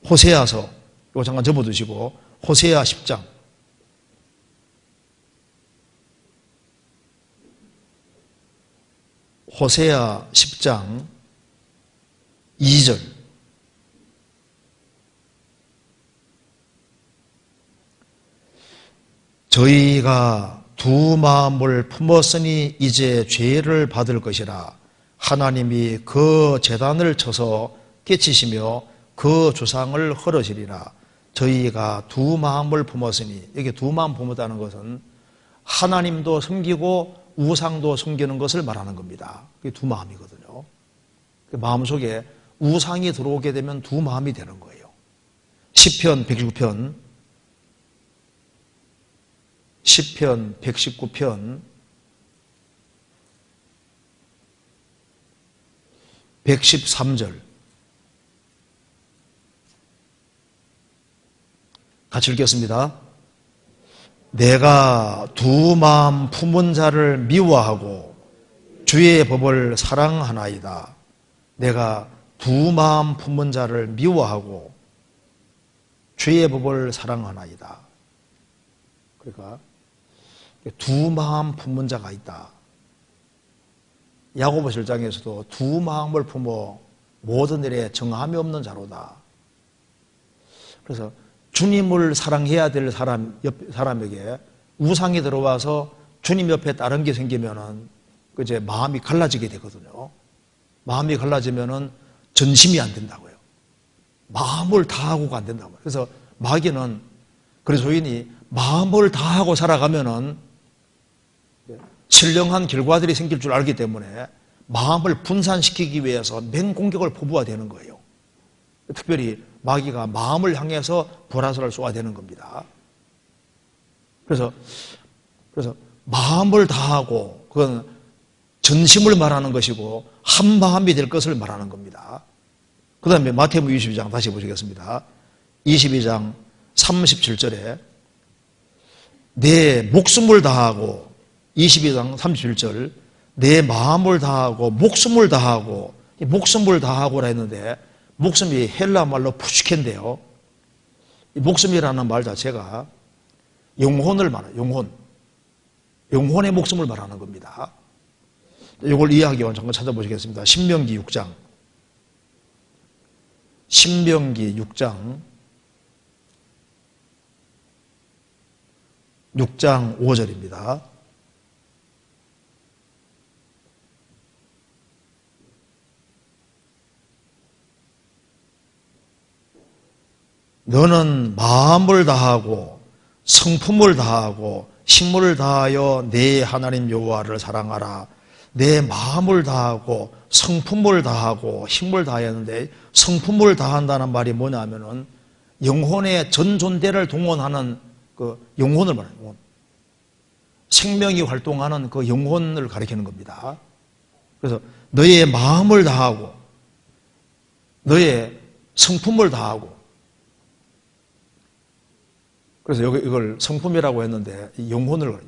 호세아서, 이거 잠깐 접어두시고, 호세아 10장. 호세아 10장 2절. 저희가 두 마음을 품었으니 이제 죄를 받을 것이라. 하나님이 그 제단을 쳐서 깨치시며 그 조상을 헐으시리라. 저희가 두 마음을 품었으니, 여기 두 마음 품었다는 것은 하나님도 섬기고 우상도 섬기는 것을 말하는 겁니다. 그게 두 마음이거든요. 그 마음속에 우상이 들어오게 되면 두 마음이 되는 거예요. 시편 119편 119편 113절 같이 읽겠습니다. 내가 두 마음 품은 자를 미워하고 주의 법을 사랑하나이다. 내가 두 마음 품은 자를 미워하고 주의 법을 사랑하나이다. 그러니까 두 마음 품은 자가 있다. 야고보서 1장에서도 두 마음을 품어 모든 일에 정함이 없는 자로다. 그래서 주님을 사랑해야 될 사람에게 우상이 들어와서 주님 옆에 다른 게 생기면은 이제 마음이 갈라지게 되거든요. 마음이 갈라지면은 전심이 안 된다고요. 마음을 다하고가 안 된다고요. 그래서 마귀는, 그리스도인이 마음을 다하고 살아가면은 신령한 결과들이 생길 줄 알기 때문에 마음을 분산시키기 위해서 맹공격을 포부가 되는 거예요. 특별히 마귀가 마음을 향해서 보라솔을 쏘아대는 겁니다. 그래서 마음을 다하고, 그건 전심을 말하는 것이고 한 마음이 될 것을 말하는 겁니다. 그 다음에 마태복음 22장 다시 보시겠습니다. 22장 37절에 내 목숨을 다하고, 22장 37절, 내 마음을 다하고 목숨을 다하고, 목숨을 다하고라 했는데 목숨이 헬라 말로 푸시켄인데요. 이 목숨이라는 말 자체가 영혼을 말해요. 영혼의 목숨을 말하는 겁니다. 이걸 이해하기 위해 잠깐 찾아보시겠습니다. 신명기 6장 6장 5절입니다. 너는 마음을 다하고 성품을 다하고 힘을 다하여 내 하나님 여호와를 사랑하라. 내 마음을 다하고 성품을 다하고 힘을 다했는데, 성품을 다한다는 말이 뭐냐면은 영혼의 전 존재를 동원하는 그 영혼을 말해요. 영혼. 생명이 활동하는 그 영혼을 가리키는 겁니다. 그래서 너의 마음을 다하고 너의 성품을 다하고, 그래서 이걸 성품이라고 했는데 영혼을,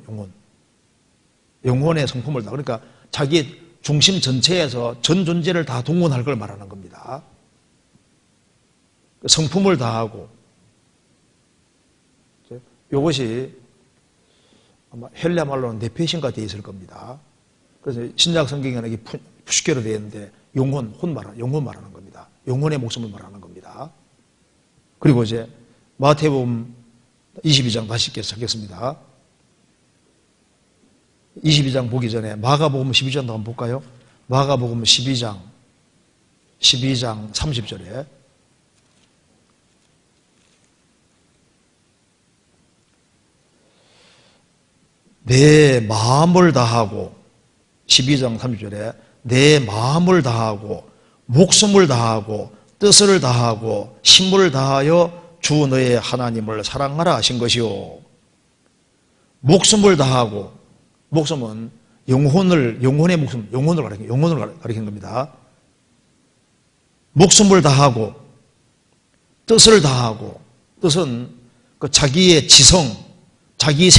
영혼의 성품을 다, 그러니까 자기 중심 전체에서 전 존재를 다 동원할 걸 말하는 겁니다. 성품을 다하고, 이것이 아마 헬라 말로는 네페신가 되어 있을 겁니다. 그래서 신약 성경에는 이게 푸시케로 되어 있는데 영혼 말하는 겁니다. 영혼의 목숨을 말하는 겁니다. 그리고 이제 마태복음 22장 다시 읽겠습니다. 22장 보기 전에 마가복음 12장도 한번 볼까요? 마가복음 12장 30절에 내 마음을 다하고, 12장 30절에 내 마음을 다하고 목숨을 다하고 뜻을 다하고 힘을 다하여 주 너의 하나님을 사랑하라 하신 것이요. 목숨을 다하고, 목숨은 영혼의 목숨, 영혼을 가리키는 겁니다. 목숨을 다하고, 뜻을 다하고, 뜻은 그 자기의 지성, 자기의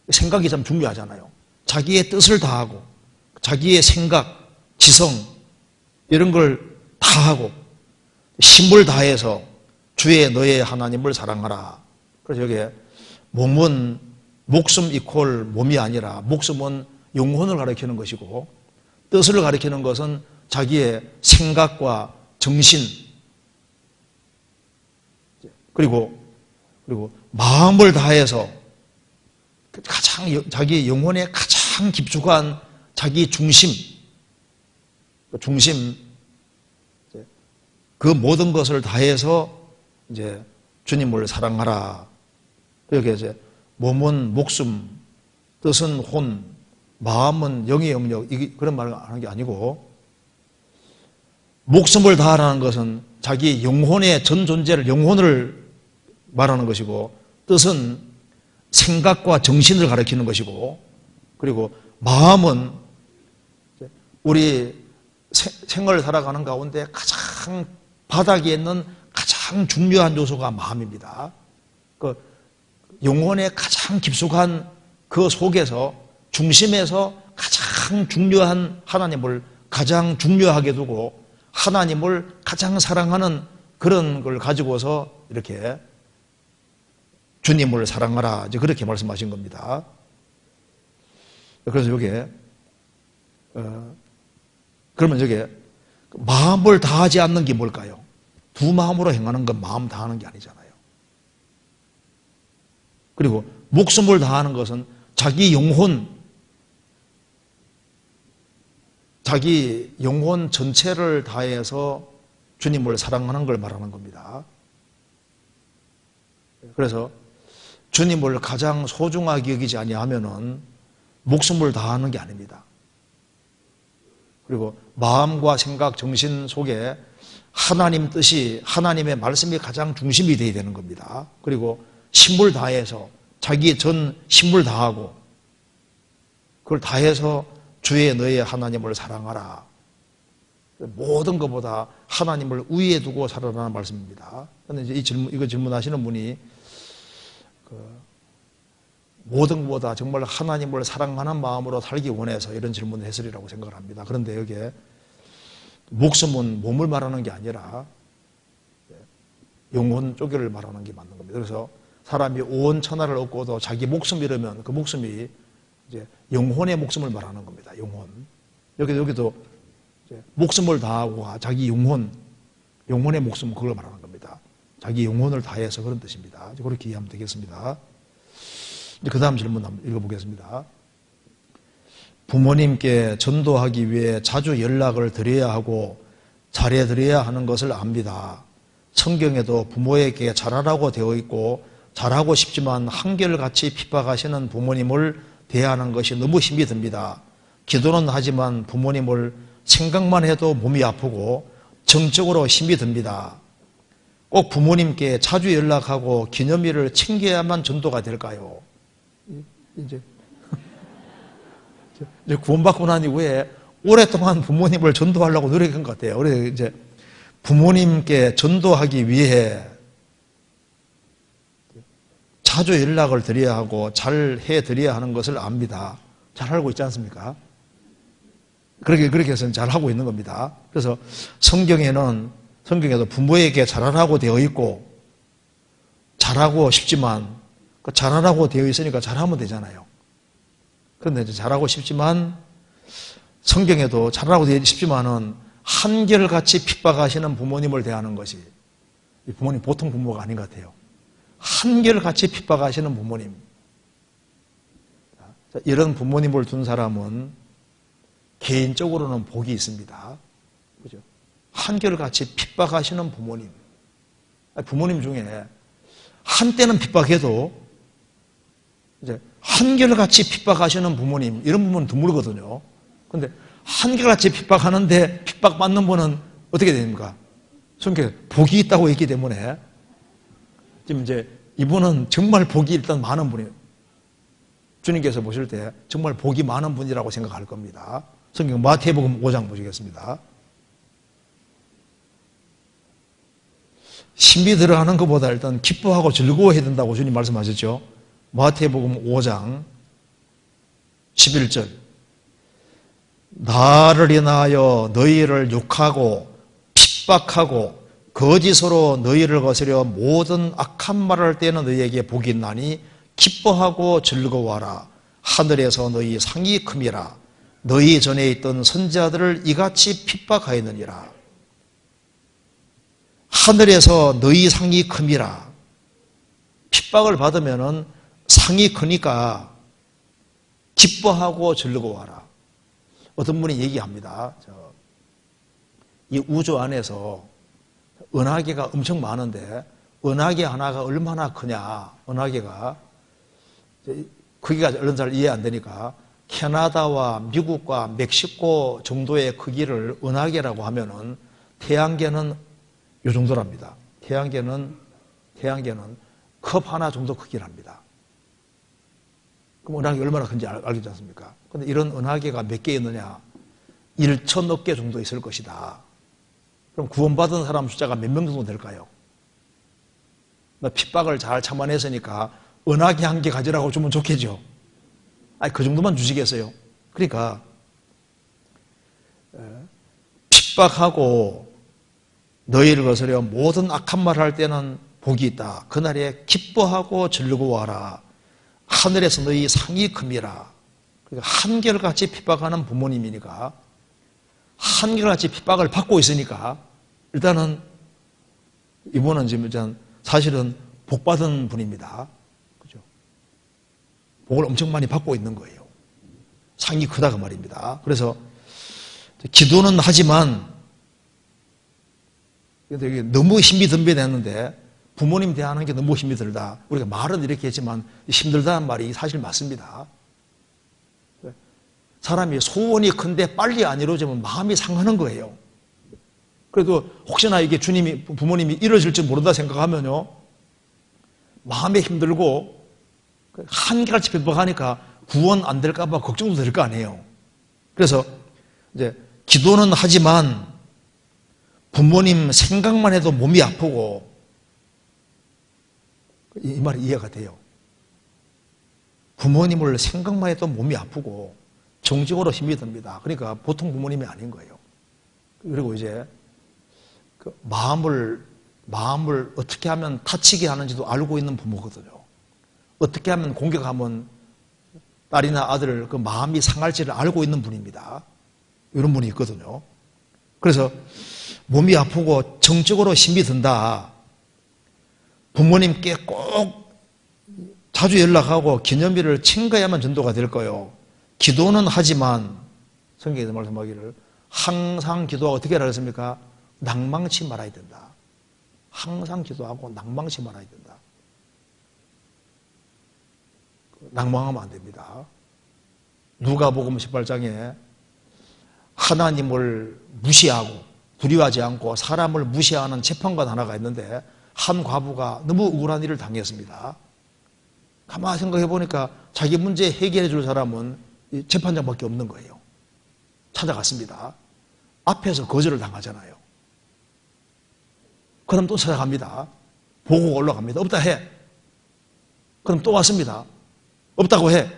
생각이 참 중요하잖아요. 자기의 뜻을 다하고, 자기의 생각, 지성, 이런 걸 다하고, 힘을 다해서 주의 너의 하나님을 사랑하라. 그래서 여기에 몸은 목숨 이퀄 몸이 아니라 목숨은 영혼을 가리키는 것이고 뜻을 가리키는 것은 자기의 생각과 정신 그리고 마음을 다해서 가장 자기 영혼의 가장 깊숙한 자기 중심 그 모든 것을 다해서 이제 주님을 사랑하라. 여기 이제 몸은 목숨, 뜻은 혼, 마음은 영의 영역, 그런 말을 하는 게 아니고, 목숨을 다하라는 것은 자기 영혼의 전 존재를, 영혼을 말하는 것이고, 뜻은 생각과 정신을 가리키는 것이고, 그리고 마음은 우리 생을 살아가는 가운데 가장 바닥에 있는 가장 중요한 요소가 마음입니다. 그 영혼의 가장 깊숙한 그 속에서 중심에서 가장 중요한 하나님을 가장 중요하게 두고 하나님을 가장 사랑하는 그런 걸 가지고서 이렇게 주님을 사랑하라 이제 그렇게 말씀하신 겁니다. 그래서 여기에 그러면 여기에 마음을 다하지 않는 게 뭘까요? 두 마음으로 행하는 건 마음 다하는 게 아니잖아요. 그리고 목숨을 다하는 것은 자기 영혼 전체를 다해서 주님을 사랑하는 걸 말하는 겁니다. 그래서 주님을 가장 소중하게 여기지 아니하면은 목숨을 다하는 게 아닙니다. 그리고 마음과 생각, 정신 속에 하나님 뜻이, 하나님의 말씀이 가장 중심이 되어야 되는 겁니다. 그리고 힘을 다해서 자기의 전 힘을 다하고 그걸 다해서 주의 너의 하나님을 사랑하라. 모든 것보다 하나님을 우위에 두고 살아라는 말씀입니다. 그런데 이제 이거 질문하시는 분이 모든 것보다 정말 하나님을 사랑하는 마음으로 살기 원해서 이런 질문을 했으리라고 생각을 합니다. 그런데 여기에 목숨은 몸을 말하는 게 아니라 영혼 쪽을 말하는 게 맞는 겁니다. 그래서 사람이 온 천하를 얻고도 자기 목숨 잃으면 그 목숨이 이제 영혼의 목숨을 말하는 겁니다. 영혼. 여기도 이제 목숨을 다하고 자기 영혼의 목숨 그걸 말하는 겁니다. 자기 영혼을 다해서 그런 뜻입니다. 그렇게 이해하면 되겠습니다. 그 다음 질문 한번 읽어보겠습니다. 부모님께 전도하기 위해 자주 연락을 드려야 하고 잘해드려야 하는 것을 압니다. 성경에도 부모에게 잘하라고 되어 있고 잘하고 싶지만 한결같이 핍박하시는 부모님을 대하는 것이 너무 힘이 듭니다. 기도는 하지만 부모님을 생각만 해도 몸이 아프고 정적으로 힘이 듭니다. 꼭 부모님께 자주 연락하고 기념일을 챙겨야만 전도가 될까요? 이제 구원받고 난 이후에 오랫동안 부모님을 전도하려고 노력한 것 같아요. 그래서 이제 부모님께 전도하기 위해 자주 연락을 드려야 하고 잘 해드려야 하는 것을 압니다. 잘 알고 있지 않습니까? 그렇게 해서 잘 하고 있는 겁니다. 그래서 성경에도 부모에게 잘하라고 되어 있고 잘하고 싶지만 잘하라고 되어 있으니까 잘하면 되잖아요. 그런데 이제 잘하고 싶지만 성경에도 잘하라고 되어 싶지만은 한결같이 핍박하시는 부모님을 대하는 것이 이 부모님 보통 부모가 아닌 것 같아요. 한결같이 핍박하시는 부모님. 이런 부모님을 둔 사람은 개인적으로는 복이 있습니다. 그죠? 한결같이 핍박하시는 부모님. 부모님 중에 한때는 핍박해도 이제 한결같이 핍박하시는 부모님, 이런 부모는 드물거든요. 그런데 한결같이 핍박하는데 핍박받는 분은 어떻게 됩니까? 성경에 복이 있다고 했기 때문에 지금 이제 이분은 정말 복이 일단 많은 분이에요. 주님께서 보실 때 정말 복이 많은 분이라고 생각할 겁니다. 성경 마태복음 5장 보시겠습니다. 신비 들어가는 것보다 일단 기뻐하고 즐거워해야 된다고 주님 말씀하셨죠. 마태복음 5장 11절. 나를 인하여 너희를 욕하고 핍박하고 거짓으로 너희를 거스려 모든 악한 말을 할 때는 너희에게 복이 있나니 기뻐하고 즐거워하라. 하늘에서 너희 상이 큼이라. 너희 전에 있던 선지자들을 이같이 핍박하였느니라. 하늘에서 너희 상이 큼이라. 핍박을 받으면 상이 크니까 기뻐하고 즐거워하라. 어떤 분이 얘기합니다. 이 우주 안에서 은하계가 엄청 많은데 은하계 하나가 얼마나 크냐. 은하계가 크기가 얼른 잘 이해 안 되니까 캐나다와 미국과 멕시코 정도의 크기를 은하계라고 하면은 태양계는 이 정도랍니다. 태양계는 컵 하나 정도 크기랍니다. 그럼 은하계 얼마나 큰지 알겠지 않습니까? 근데 이런 은하계가 몇 개 있느냐? 1천억 개 정도 있을 것이다. 그럼 구원받은 사람 숫자가 몇 명 정도 될까요? 핍박을 잘 참아냈으니까 은하계 한 개 가지라고 주면 좋겠죠. 아니, 그 정도만 주시겠어요? 그러니까 핍박하고 너희를 거스려 모든 악한 말을 할 때는 복이 있다. 그날에 기뻐하고 즐거워하라. 하늘에서 너희 상이 큼이라. 그러니까 한결같이 핍박하는 부모님이니까 한결같이 핍박을 받고 있으니까 일단은 이분은 지금 사실은 복받은 분입니다. 그죠? 복을 엄청 많이 받고 있는 거예요. 상이 크다고 말입니다. 그래서 기도는 하지만 너무 힘이 덤벼냈는데 부모님 대하는 게 너무 힘이 들다. 우리가 말은 이렇게 했지만 힘들다는 말이 사실 맞습니다. 사람이 소원이 큰데 빨리 안 이루어지면 마음이 상하는 거예요. 그래도 혹시나 이게 부모님이 이루어질지 모른다 생각하면요, 마음에 힘들고 한결같이 핍박하니까 구원 안 될까봐 걱정도 될 거 아니에요. 그래서 이제 기도는 하지만 부모님 생각만 해도 몸이 아프고, 이 말이 이해가 돼요. 부모님을 생각만 해도 몸이 아프고 정적으로 힘이 듭니다. 그러니까 보통 부모님이 아닌 거예요. 그리고 이제 그 마음을 어떻게 하면 다치게 하는지도 알고 있는 부모거든요. 어떻게 하면 공격하면 딸이나 아들 그 마음이 상할지를 알고 있는 분입니다. 이런 분이 있거든요. 그래서 몸이 아프고 정적으로 힘이 든다. 부모님께 꼭 자주 연락하고 기념일을 챙겨야만 전도가 될 거예요. 기도는 하지만 성경에서 말씀하기를 항상 기도하고 어떻게 하라 그랬습니까? 낭망치 말아야 된다. 항상 기도하고 낭망치 말아야 된다. 낭망하면 안 됩니다. 누가복음 18장에 하나님을 무시하고 두려워하지 않고 사람을 무시하는 재판관 하나가 있는데 한 과부가 너무 억울한 일을 당했습니다. 가만히 생각해 보니까 자기 문제 해결해 줄 사람은 재판장밖에 없는 거예요. 찾아갔습니다. 앞에서 거절을 당하잖아요. 그럼 또 찾아갑니다. 보고가 올라갑니다. 없다 해. 그럼 또 왔습니다. 없다고 해.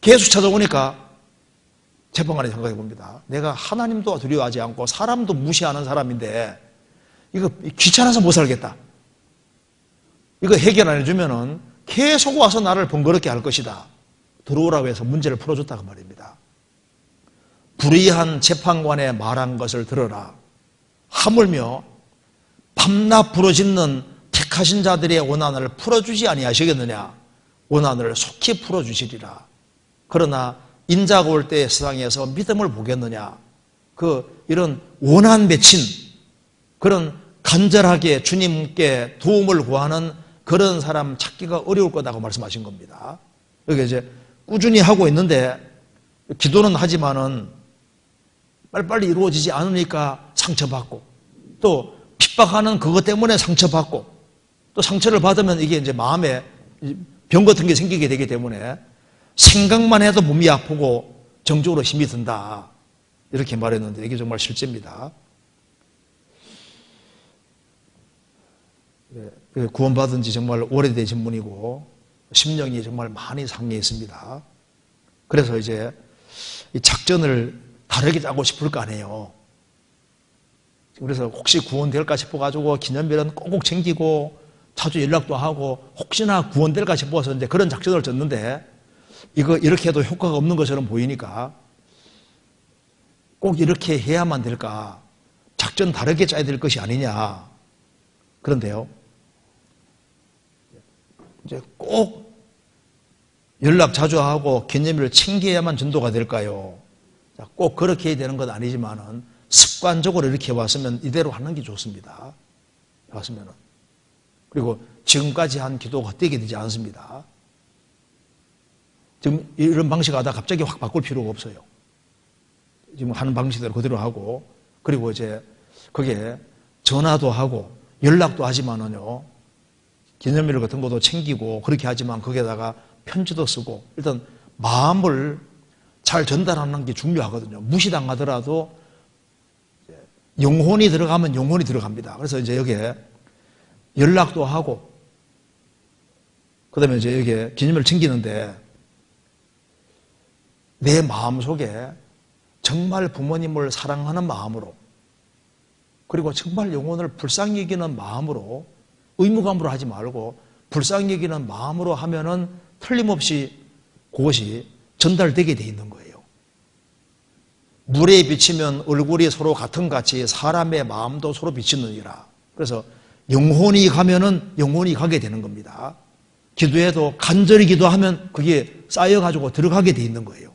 계속 찾아오니까 재판관이 생각해 봅니다. 내가 하나님도 두려워하지 않고 사람도 무시하는 사람인데 이거 귀찮아서 못 살겠다. 이거 해결 안 해주면은 계속 와서 나를 번거롭게 할 것이다. 들어오라고 해서 문제를 풀어줬다고 말입니다. 불의한 재판관의 말한 것을 들어라. 하물며 밤낮 부르짖는 택하신 자들의 원한을 풀어주지 아니하시겠느냐. 원한을 속히 풀어주시리라. 그러나 인자가 올 때 세상에서 믿음을 보겠느냐. 이런 원한 맺힌 그런 간절하게 주님께 도움을 구하는 그런 사람 찾기가 어려울 거다고 말씀하신 겁니다. 여기 이제 꾸준히 하고 있는데 기도는 하지만은 빨리빨리 이루어지지 않으니까 상처받고 또 핍박하는 그것 때문에 상처받고 또 상처를 받으면 이게 이제 마음에 병 같은 게 생기게 되기 때문에 생각만 해도 몸이 아프고 정적으로 힘이 든다. 이렇게 말했는데 이게 정말 실제입니다. 구원받은 지 정말 오래되신 분이고 심령이 정말 많이 상해 있습니다. 그래서 이제 이 작전을 다르게 짜고 싶을 거 아니에요. 그래서 혹시 구원될까 싶어가지고 기념일은 꼭꼭 챙기고 자주 연락도 하고 혹시나 구원될까 싶어서 이제 그런 작전을 짰는데 이거 이렇게 해도 효과가 없는 것처럼 보이니까 꼭 이렇게 해야만 될까? 작전 다르게 짜야 될 것이 아니냐. 그런데요. 이제 꼭 연락 자주 하고 기념일을 챙겨야만 전도가 될까요? 꼭 그렇게 해야 되는 건 아니지만은 습관적으로 이렇게 왔으면 이대로 하는 게 좋습니다. 왔으면은. 그리고 지금까지 한 기도가 헛되게 되지 않습니다. 지금 이런 방식 하다 갑자기 확 바꿀 필요가 없어요. 지금 하는 방식대로 그대로 하고, 그리고 이제 그게 전화도 하고 연락도 하지만은요, 기념일 같은 것도 챙기고 그렇게 하지만 거기에다가 편지도 쓰고 일단 마음을 잘 전달하는 게 중요하거든요. 무시당하더라도 영혼이 들어가면 영혼이 들어갑니다. 그래서 이제 여기에 연락도 하고 그 다음에 이제 여기에 기념일을 챙기는데 내 마음 속에 정말 부모님을 사랑하는 마음으로 그리고 정말 영혼을 불쌍히 여기는 마음으로 의무감으로 하지 말고 불쌍히 여기는 마음으로 하면은 틀림없이 그것이 전달되게 돼 있는 거예요. 물에 비치면 얼굴이 서로 같은 같이 사람의 마음도 서로 비치느니라. 그래서 영혼이 가면은 영혼이 가게 되는 겁니다. 기도해도 간절히 기도하면 그게 쌓여가지고 들어가게 돼 있는 거예요.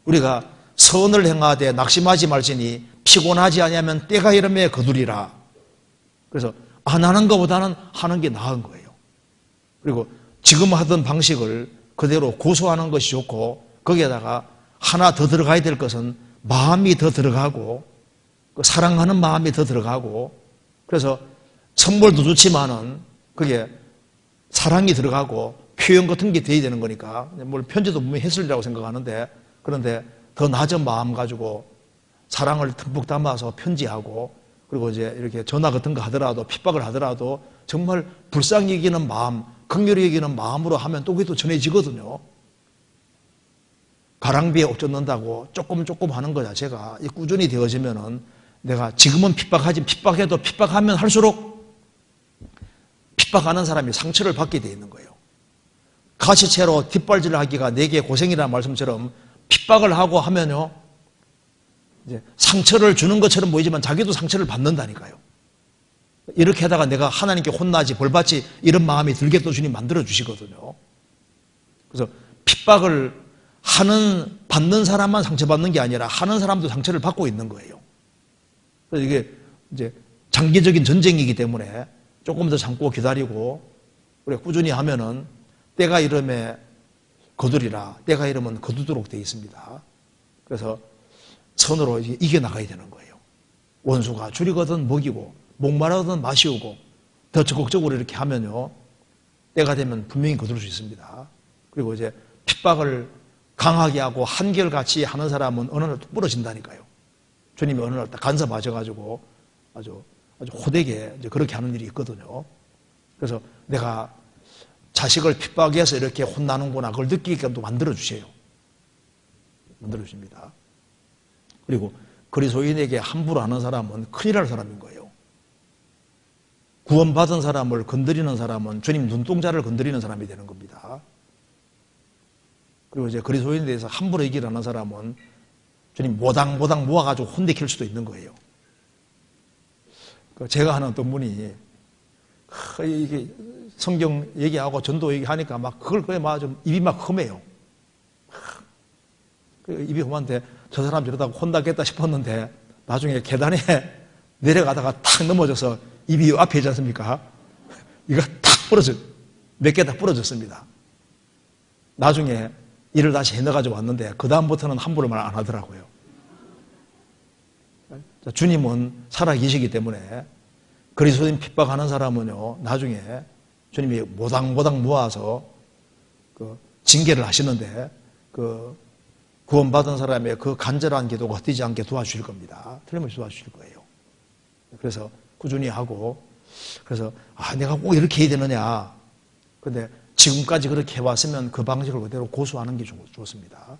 우리가 선을 행하되 낙심하지 말지니 피곤하지 아니하면 때가 이름에 거두리라. 그래서 안 하는 것보다는 하는 게 나은 거예요. 그리고 지금 하던 방식을 그대로 고수하는 것이 좋고 거기에다가 하나 더 들어가야 될 것은 마음이 더 들어가고 사랑하는 마음이 더 들어가고 그래서 선물도 좋지만은 그게 사랑이 들어가고 표현 같은 게 돼야 되는 거니까 물론 편지도 분명히 했으리라고 생각하는데 그런데 더 낮은 마음 가지고 사랑을 듬뿍 담아서 편지하고 그리고 이제 이렇게 전화 같은 거 하더라도 핍박을 하더라도 정말 불쌍히 여기는 마음, 긍휼히 여기는 마음으로 하면 또 그게 또 전해지거든요. 가랑비에 옷 젖는다고 조금 하는 거 자체가 꾸준히 되어지면은 내가 지금은 핍박하지 핍박해도 핍박하면 할수록 핍박하는 사람이 상처를 받게 돼 있는 거예요. 가시채로 뒷발질을 하기가 내게 고생이라는 말씀처럼 핍박을 하고 하면요 이제 상처를 주는 것처럼 보이지만 자기도 상처를 받는다니까요. 이렇게 하다가 내가 하나님께 혼나지 벌받지 이런 마음이 들게 또 주님 만들어 주시거든요. 그래서 핍박을 받는 사람만 상처받는 게 아니라 하는 사람도 상처를 받고 있는 거예요. 그래서 이게 이제 장기적인 전쟁이기 때문에 조금 더 참고 기다리고 우리가 꾸준히 하면은 때가 이름에 거두리라. 때가 이름은 거두도록 되어 있습니다. 그래서 선으로 이겨나가야 되는 거예요. 원수가 줄이거든 먹이고 목마르거든 마시우고 더 적극적으로 이렇게 하면요 때가 되면 분명히 거둘 수 있습니다. 그리고 이제 핍박을 강하게 하고 한결같이 하는 사람은 어느 날 부러진다니까요. 주님이 어느 날 간섭하셔가지고 아주 호되게 이제 그렇게 하는 일이 있거든요. 그래서 내가 자식을 핍박해서 이렇게 혼나는구나 그걸 느끼게 또 만들어주세요. 만들어주십니다. 그리고 그리스도인에게 함부로 하는 사람은 큰일 날 사람인 거예요. 구원받은 사람을 건드리는 사람은 주님 눈동자를 건드리는 사람이 되는 겁니다. 그리고 이제 그리스도인에 대해서 함부로 얘기를 하는 사람은 주님 모닥모닥 모아가지고 혼내킬 수도 있는 거예요. 제가 하는 어떤 분이 이게 성경 얘기하고 전도 얘기하니까 막 그걸 그래 막 좀 입이 막 험해요. 입이 험한데 저 사람 저러다가 혼나겠다 싶었는데 나중에 계단에 내려가다가 탁 넘어져서 입이 앞에 있지 않습니까? 이가 탁 부러져 몇 개 다 부러졌습니다. 나중에 일을 다시 해넣어가지고 왔는데 그 다음부터는 함부로 말 안 하더라고요. 주님은 살아계시기 때문에 그리스도인 핍박하는 사람은요 나중에 주님이 모닥모닥 모아서 그 징계를 하시는데 구원받은 사람의 그 간절한 기도가 헛되지 않게 도와주실 겁니다. 틀림없이 도와주실 거예요. 그래서 꾸준히 하고, 그래서 내가 꼭 이렇게 해야 되느냐. 근데 지금까지 그렇게 해왔으면 그 방식을 그대로 고수하는 게 좋습니다.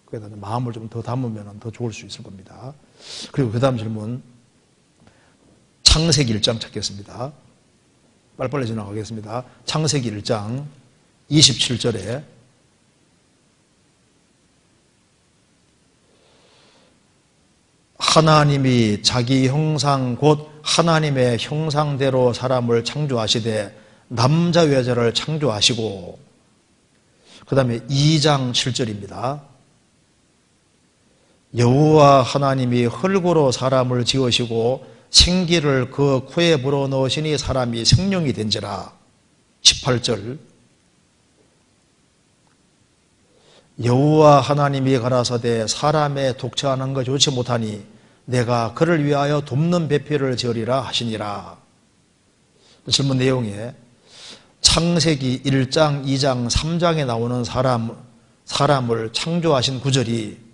거기다 마음을 좀 더 담으면 더 좋을 수 있을 겁니다. 그리고 그 다음 질문, 창세기 1장 찾겠습니다. 빨리빨리 지나가겠습니다. 창세기 1장 27절에 하나님이 자기 형상 곧 하나님의 형상대로 사람을 창조하시되 남자 여자를 창조하시고, 그 다음에 2장 7절입니다. 여호와 하나님이 흙으로 사람을 지으시고 생기를 그 코에 불어넣으시니 사람이 생명이 된지라. 18절. 여호와 하나님이 가라사대 사람의 독처하는 것 좋지 못하니 내가 그를 위하여 돕는 배필을 지으리라 하시니라. 질문 내용에 창세기 1장, 2장, 3장에 나오는 사람을 창조하신 구절이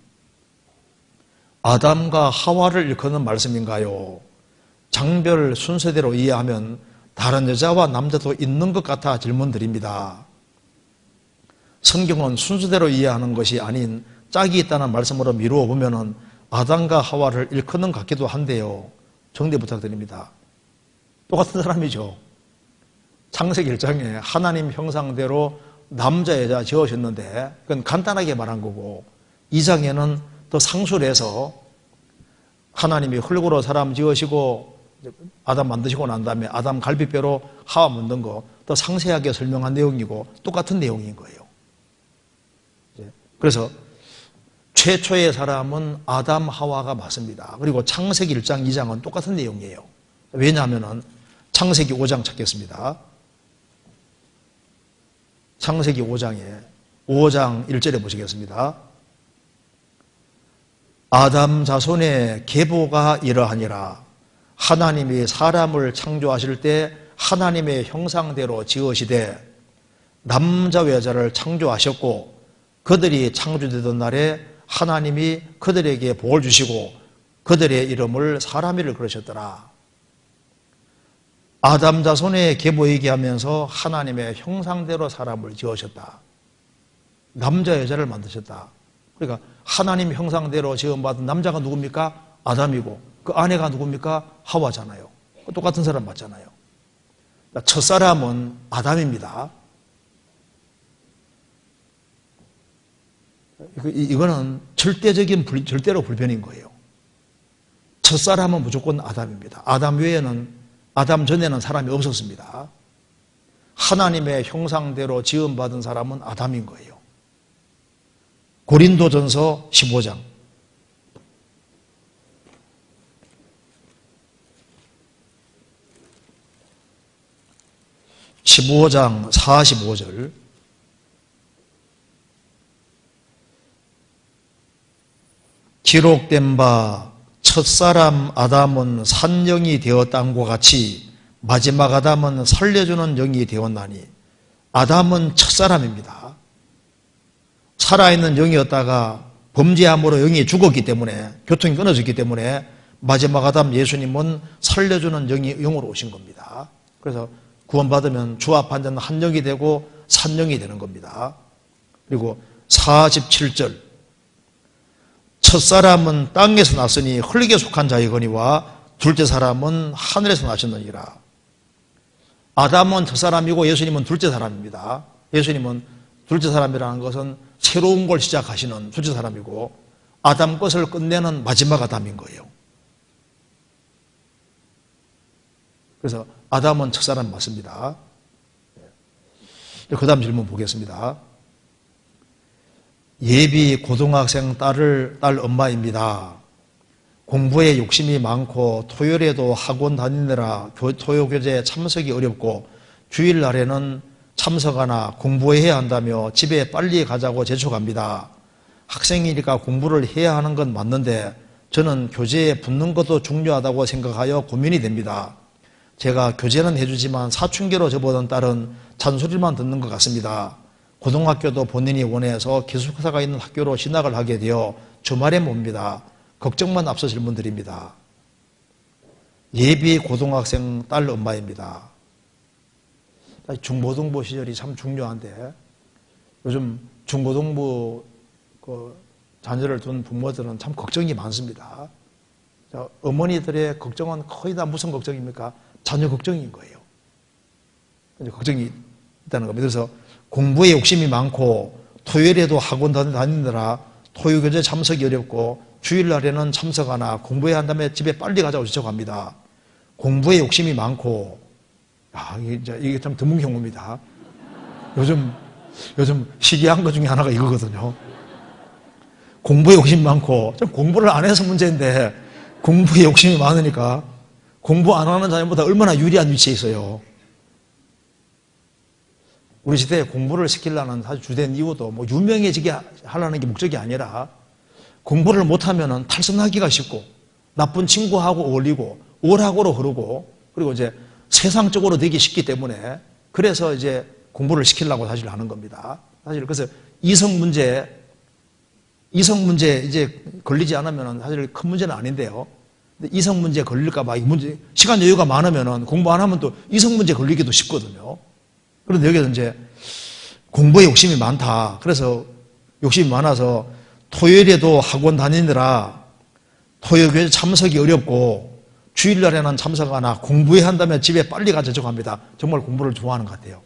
아담과 하와를 일컫는 말씀인가요? 장별 순서대로 이해하면 다른 여자와 남자도 있는 것 같아 질문드립니다. 성경은 순서대로 이해하는 것이 아닌 짝이 있다는 말씀으로 미루어 보면 아담과 하와를 일컫는 것 같기도 한데요. 정리 부탁드립니다. 똑같은 사람이죠. 창세기 1장에 하나님 형상대로 남자 여자 지으셨는데 그건 간단하게 말한 거고, 2장에는 또 상수를 해서 하나님이 흙으로 사람 지으시고 아담 만드시고 난 다음에 아담 갈비뼈로 하와 만든 거 더 상세하게 설명한 내용이고 똑같은 내용인 거예요. 그래서 최초의 사람은 아담 하와가 맞습니다. 그리고 창세기 1장 2장은 똑같은 내용이에요. 왜냐하면 창세기 5장 찾겠습니다. 창세기 5장 1절에 보시겠습니다. 아담 자손의 계보가 이러하니라. 하나님이 사람을 창조하실 때 하나님의 형상대로 지으시되 남자 여자를 창조하셨고 그들이 창조되던 날에 하나님이 그들에게 복을 주시고 그들의 이름을 사람이를 그러셨더라. 아담 자손의 계보 얘기하면서 하나님의 형상대로 사람을 지으셨다. 남자 여자를 만드셨다. 그러니까 하나님 형상대로 지음받은 남자가 누굽니까? 아담이고 그 아내가 누굽니까? 하와잖아요. 똑같은 사람 맞잖아요. 첫사람은 아담입니다. 이거는 절대로 불변인 거예요. 첫사람은 무조건 아담입니다. 아담 전에는 사람이 없었습니다. 하나님의 형상대로 지음받은 사람은 아담인 거예요. 고린도전서 15장. 15장 45절. 기록된 바 첫사람 아담은 산영이 되었다는 것 같이 마지막 아담은 살려주는 영이 되었나니, 아담은 첫사람입니다. 살아있는 영이었다가 범죄함으로 영이 죽었기 때문에, 교통이 끊어졌기 때문에 마지막 아담 예수님은 살려주는 영으로 오신 겁니다. 그래서 구원받으면 주합한자는 한 영이 되고 산영이 되는 겁니다. 그리고 47절. 첫사람은 땅에서 났으니 흙에 속한 자이거니와 둘째 사람은 하늘에서 나셨느니라. 아담은 첫사람이고 예수님은 둘째 사람입니다. 예수님은 둘째 사람이라는 것은 새로운 걸 시작하시는 둘째 사람이고, 아담 것을 끝내는 마지막 아담인 거예요. 그래서 아담은 첫사람 맞습니다. 그 다음 질문 보겠습니다. 예비 고등학생 딸 엄마입니다. 공부에 욕심이 많고 토요일에도 학원 다니느라 토요교재 참석이 어렵고 주일날에는 참석하나 공부해야 한다며 집에 빨리 가자고 재촉합니다. 학생이니까 공부를 해야 하는 건 맞는데 저는 교재에 붙는 것도 중요하다고 생각하여 고민이 됩니다. 제가 교재는 해주지만 사춘기로 접어든 딸은 잔소리만 듣는 것 같습니다. 고등학교도 본인이 원해서 기숙사가 있는 학교로 진학을 하게 되어 주말에 봅니다. 걱정만 앞서실 분들입니다. 예비 고등학생 딸 엄마입니다. 중고등부 시절이 참 중요한데 요즘 중고등부 자녀를 둔 부모들은 참 걱정이 많습니다. 어머니들의 걱정은 거의 다 무슨 걱정입니까? 자녀 걱정인 거예요. 걱정이 있다는 겁니다. 그래서 공부에 욕심이 많고 토요일에도 학원 다니느라 토요교재 참석이 어렵고 주일날에는 참석하나 공부해야 한다며 집에 빨리 가자고 지적합니다. 공부에 욕심이 많고 이게 참 드문 경우입니다. 요즘 시기한 것 중에 하나가 이거거든요. 공부에 욕심이 많고 좀 공부를 안 해서 문제인데 공부에 욕심이 많으니까 공부 안 하는 자녀보다 얼마나 유리한 위치에 있어요. 우리 시대에 공부를 시키려는 사실 주된 이유도 뭐 유명해지게 하려는 게 목적이 아니라 공부를 못하면 탈선하기가 쉽고 나쁜 친구하고 어울리고 오락으로 흐르고 그리고 이제 세상적으로 되기 쉽기 때문에 그래서 이제 공부를 시키려고 사실 하는 겁니다. 사실 그래서 이성 문제 이제 걸리지 않으면 사실 큰 문제는 아닌데요. 근데 이성 문제 걸릴까봐 이 문제 시간 여유가 많으면 공부 안 하면 또 이성 문제 걸리기도 쉽거든요. 그런데 여기서 이제 공부에 욕심이 많다. 그래서 욕심이 많아서 토요일에도 학원 다니느라 토요교회 참석이 어렵고 주일날에는 참석하나 공부해야 한다면 집에 빨리 가자 적합니다. 정말 공부를 좋아하는 것 같아요.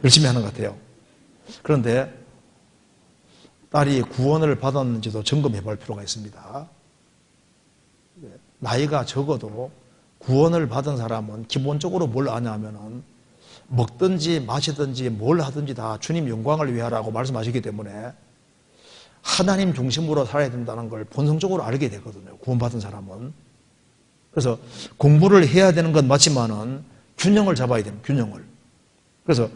열심히 하는 것 같아요. 그런데 딸이 구원을 받았는지도 점검해 볼 필요가 있습니다. 나이가 적어도 구원을 받은 사람은 기본적으로 뭘 아냐면은 먹든지 마시든지 뭘 하든지 다 주님 영광을 위하라고 말씀하시기 때문에 하나님 중심으로 살아야 된다는 걸 본성적으로 알게 되거든요. 구원받은 사람은. 그래서 공부를 해야 되는 건 맞지만은 균형을 잡아야 됩니다. 균형을. 그래서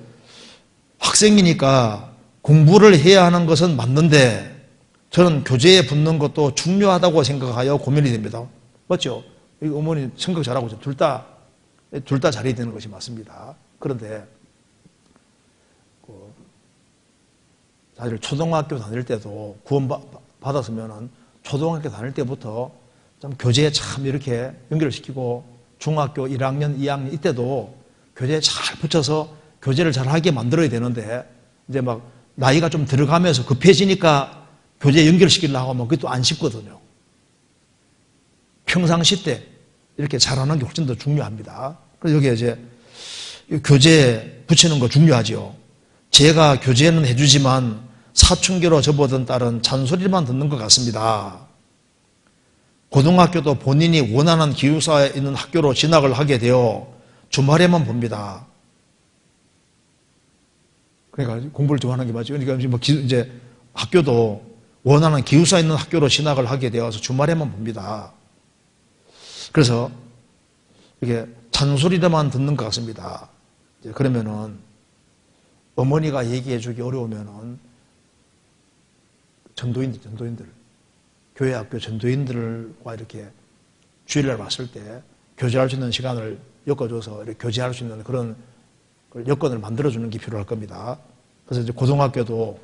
학생이니까 공부를 해야 하는 것은 맞는데 저는 교재에 붙는 것도 중요하다고 생각하여 고민이 됩니다. 맞죠? 어머니 생각 잘하고 있죠. 둘 다 잘해야 되는 것이 맞습니다. 그런데 사실 초등학교 다닐 때도 구원 받았으면은 초등학교 다닐 때부터 좀 교재에 참 이렇게 연결을 시키고 중학교 1학년, 2학년 이때도 교재에 잘 붙여서 교재를 잘 하게 만들어야 되는데 이제 막 나이가 좀 들어가면서 급해지니까 교재에 연결시키려고 하면 그게 또 안 쉽거든요. 평상시 때 이렇게 잘하는 게 훨씬 더 중요합니다. 그래서 여기에 이제 교재에 붙이는 거 중요하죠. 제가 교재는 해주지만 사춘기로 접어든 딸은 잔소리만 듣는 것 같습니다. 고등학교도 본인이 원하는 기숙사에 있는 학교로 진학을 하게 되어 주말에만 봅니다. 그러니까 공부를 좋아하는 게 맞죠. 그러니까 이제 학교도 원하는 기숙사에 있는 학교로 진학을 하게 되어서 주말에만 봅니다. 그래서 이게 잔소리만 듣는 것 같습니다. 그러면은 어머니가 얘기해 주기 어려우면은 전도인들, 교회 학교 전도인들과 이렇게 주일날 왔을 때 교제할 수 있는 시간을 엮어줘서 이렇게 교제할 수 있는 그런 여건을 만들어주는 게 필요할 겁니다. 그래서 이제 고등학교도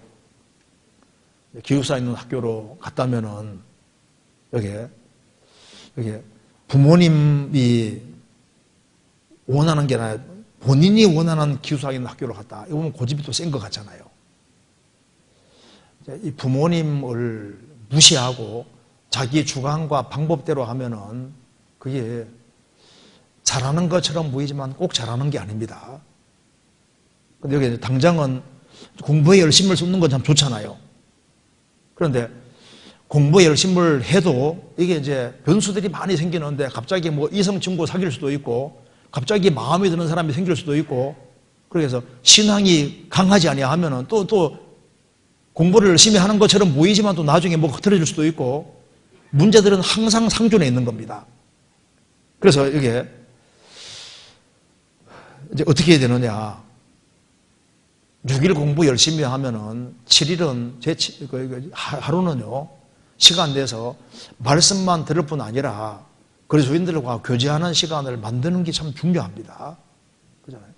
기숙사 있는 학교로 갔다면은 여기에 부모님이 원하는 게 아니라 본인이 원하는 기숙사 있는 학교로 갔다. 이거 보면 고집이 또 센 것 같잖아요. 이 부모님을 무시하고 자기 주관과 방법대로 하면은 그게 잘하는 것처럼 보이지만 꼭 잘하는 게 아닙니다. 근데 여기 당장은 공부에 열심을 쏟는 건 참 좋잖아요. 그런데 공부에 열심을 해도 이게 이제 변수들이 많이 생기는데 갑자기 뭐 이성 친구 사귈 수도 있고 갑자기 마음에 드는 사람이 생길 수도 있고 그래서 신앙이 강하지 아니하면은 또 공부를 열심히 하는 것처럼 보이지만 또 나중에 뭐가 흐트러질 수도 있고 문제들은 항상 상존해 있는 겁니다. 그래서 이게 이제 어떻게 해야 되느냐. 6일 공부 열심히 하면은 7일은 하루는요 시간 내서 말씀만 들을 뿐 아니라 그리스도인들과 교제하는 시간을 만드는 게 참 중요합니다. 그잖아요.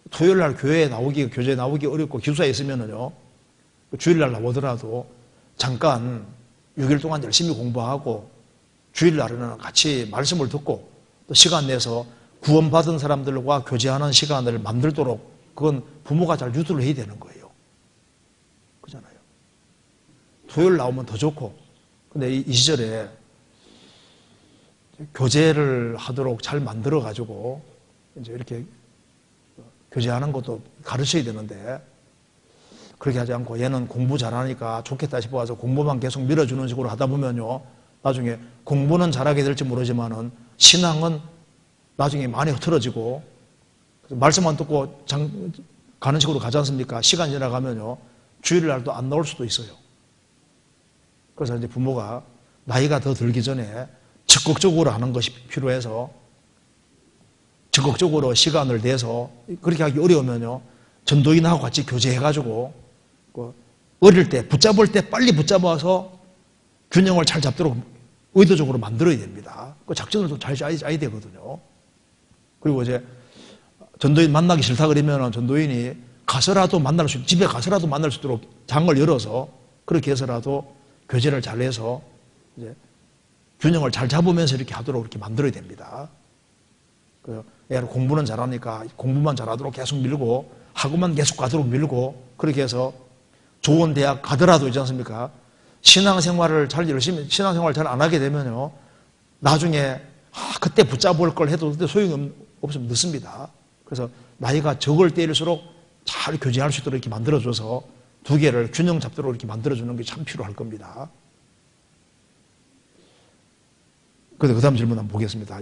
토요일 날 교제에 나오기 어렵고 기숙사에 있으면은요, 주일날 나오더라도 잠깐 6일 동안 열심히 공부하고 주일날에는 같이 말씀을 듣고 또 시간 내서 구원받은 사람들과 교제하는 시간을 만들도록 그건 부모가 잘 유도를 해야 되는 거예요. 그잖아요. 토요일 나오면 더 좋고, 근데 이 시절에 교제를 하도록 잘 만들어가지고 이제 이렇게 교제하는 것도 가르쳐야 되는데 그렇게 하지 않고 얘는 공부 잘하니까 좋겠다 싶어서 공부만 계속 밀어주는 식으로 하다 보면요, 나중에 공부는 잘하게 될지 모르지만은 신앙은 나중에 많이 흐트러지고 말씀만 듣고 가는 식으로 가지 않습니까? 시간 지나가면요, 주일날도 안 나올 수도 있어요. 그래서 이제 부모가 나이가 더 들기 전에 적극적으로 하는 것이 필요해서 적극적으로 시간을 내서, 그렇게 하기 어려우면요, 전도인하고 같이 교제해가지고 어릴 때 붙잡을 때 빨리 붙잡아서 균형을 잘 잡도록 의도적으로 만들어야 됩니다. 그 작전을 잘 짜야 되거든요. 그리고 이제 전도인 만나기 싫다 그러면 전도인이 가서라도 집에 가서라도 만날 수 있도록 장을 열어서 그렇게 해서라도 교제를 잘 해서 이제 균형을 잘 잡으면서 이렇게 하도록 이렇게 만들어야 됩니다. 얘는 공부는 잘하니까 공부만 잘하도록 계속 밀고 학원만 계속 가도록 밀고 그렇게 해서 좋은 대학 가더라도 있지 않습니까? 신앙생활을 잘 안 하게 되면요, 나중에 그때 붙잡을 걸 해도 그때 소용이 없으면 늦습니다. 그래서 나이가 적을 때일수록 잘 교제할 수 있도록 이렇게 만들어줘서 두 개를 균형 잡도록 이렇게 만들어주는 게 참 필요할 겁니다. 그래서 그 다음 질문 한번 보겠습니다.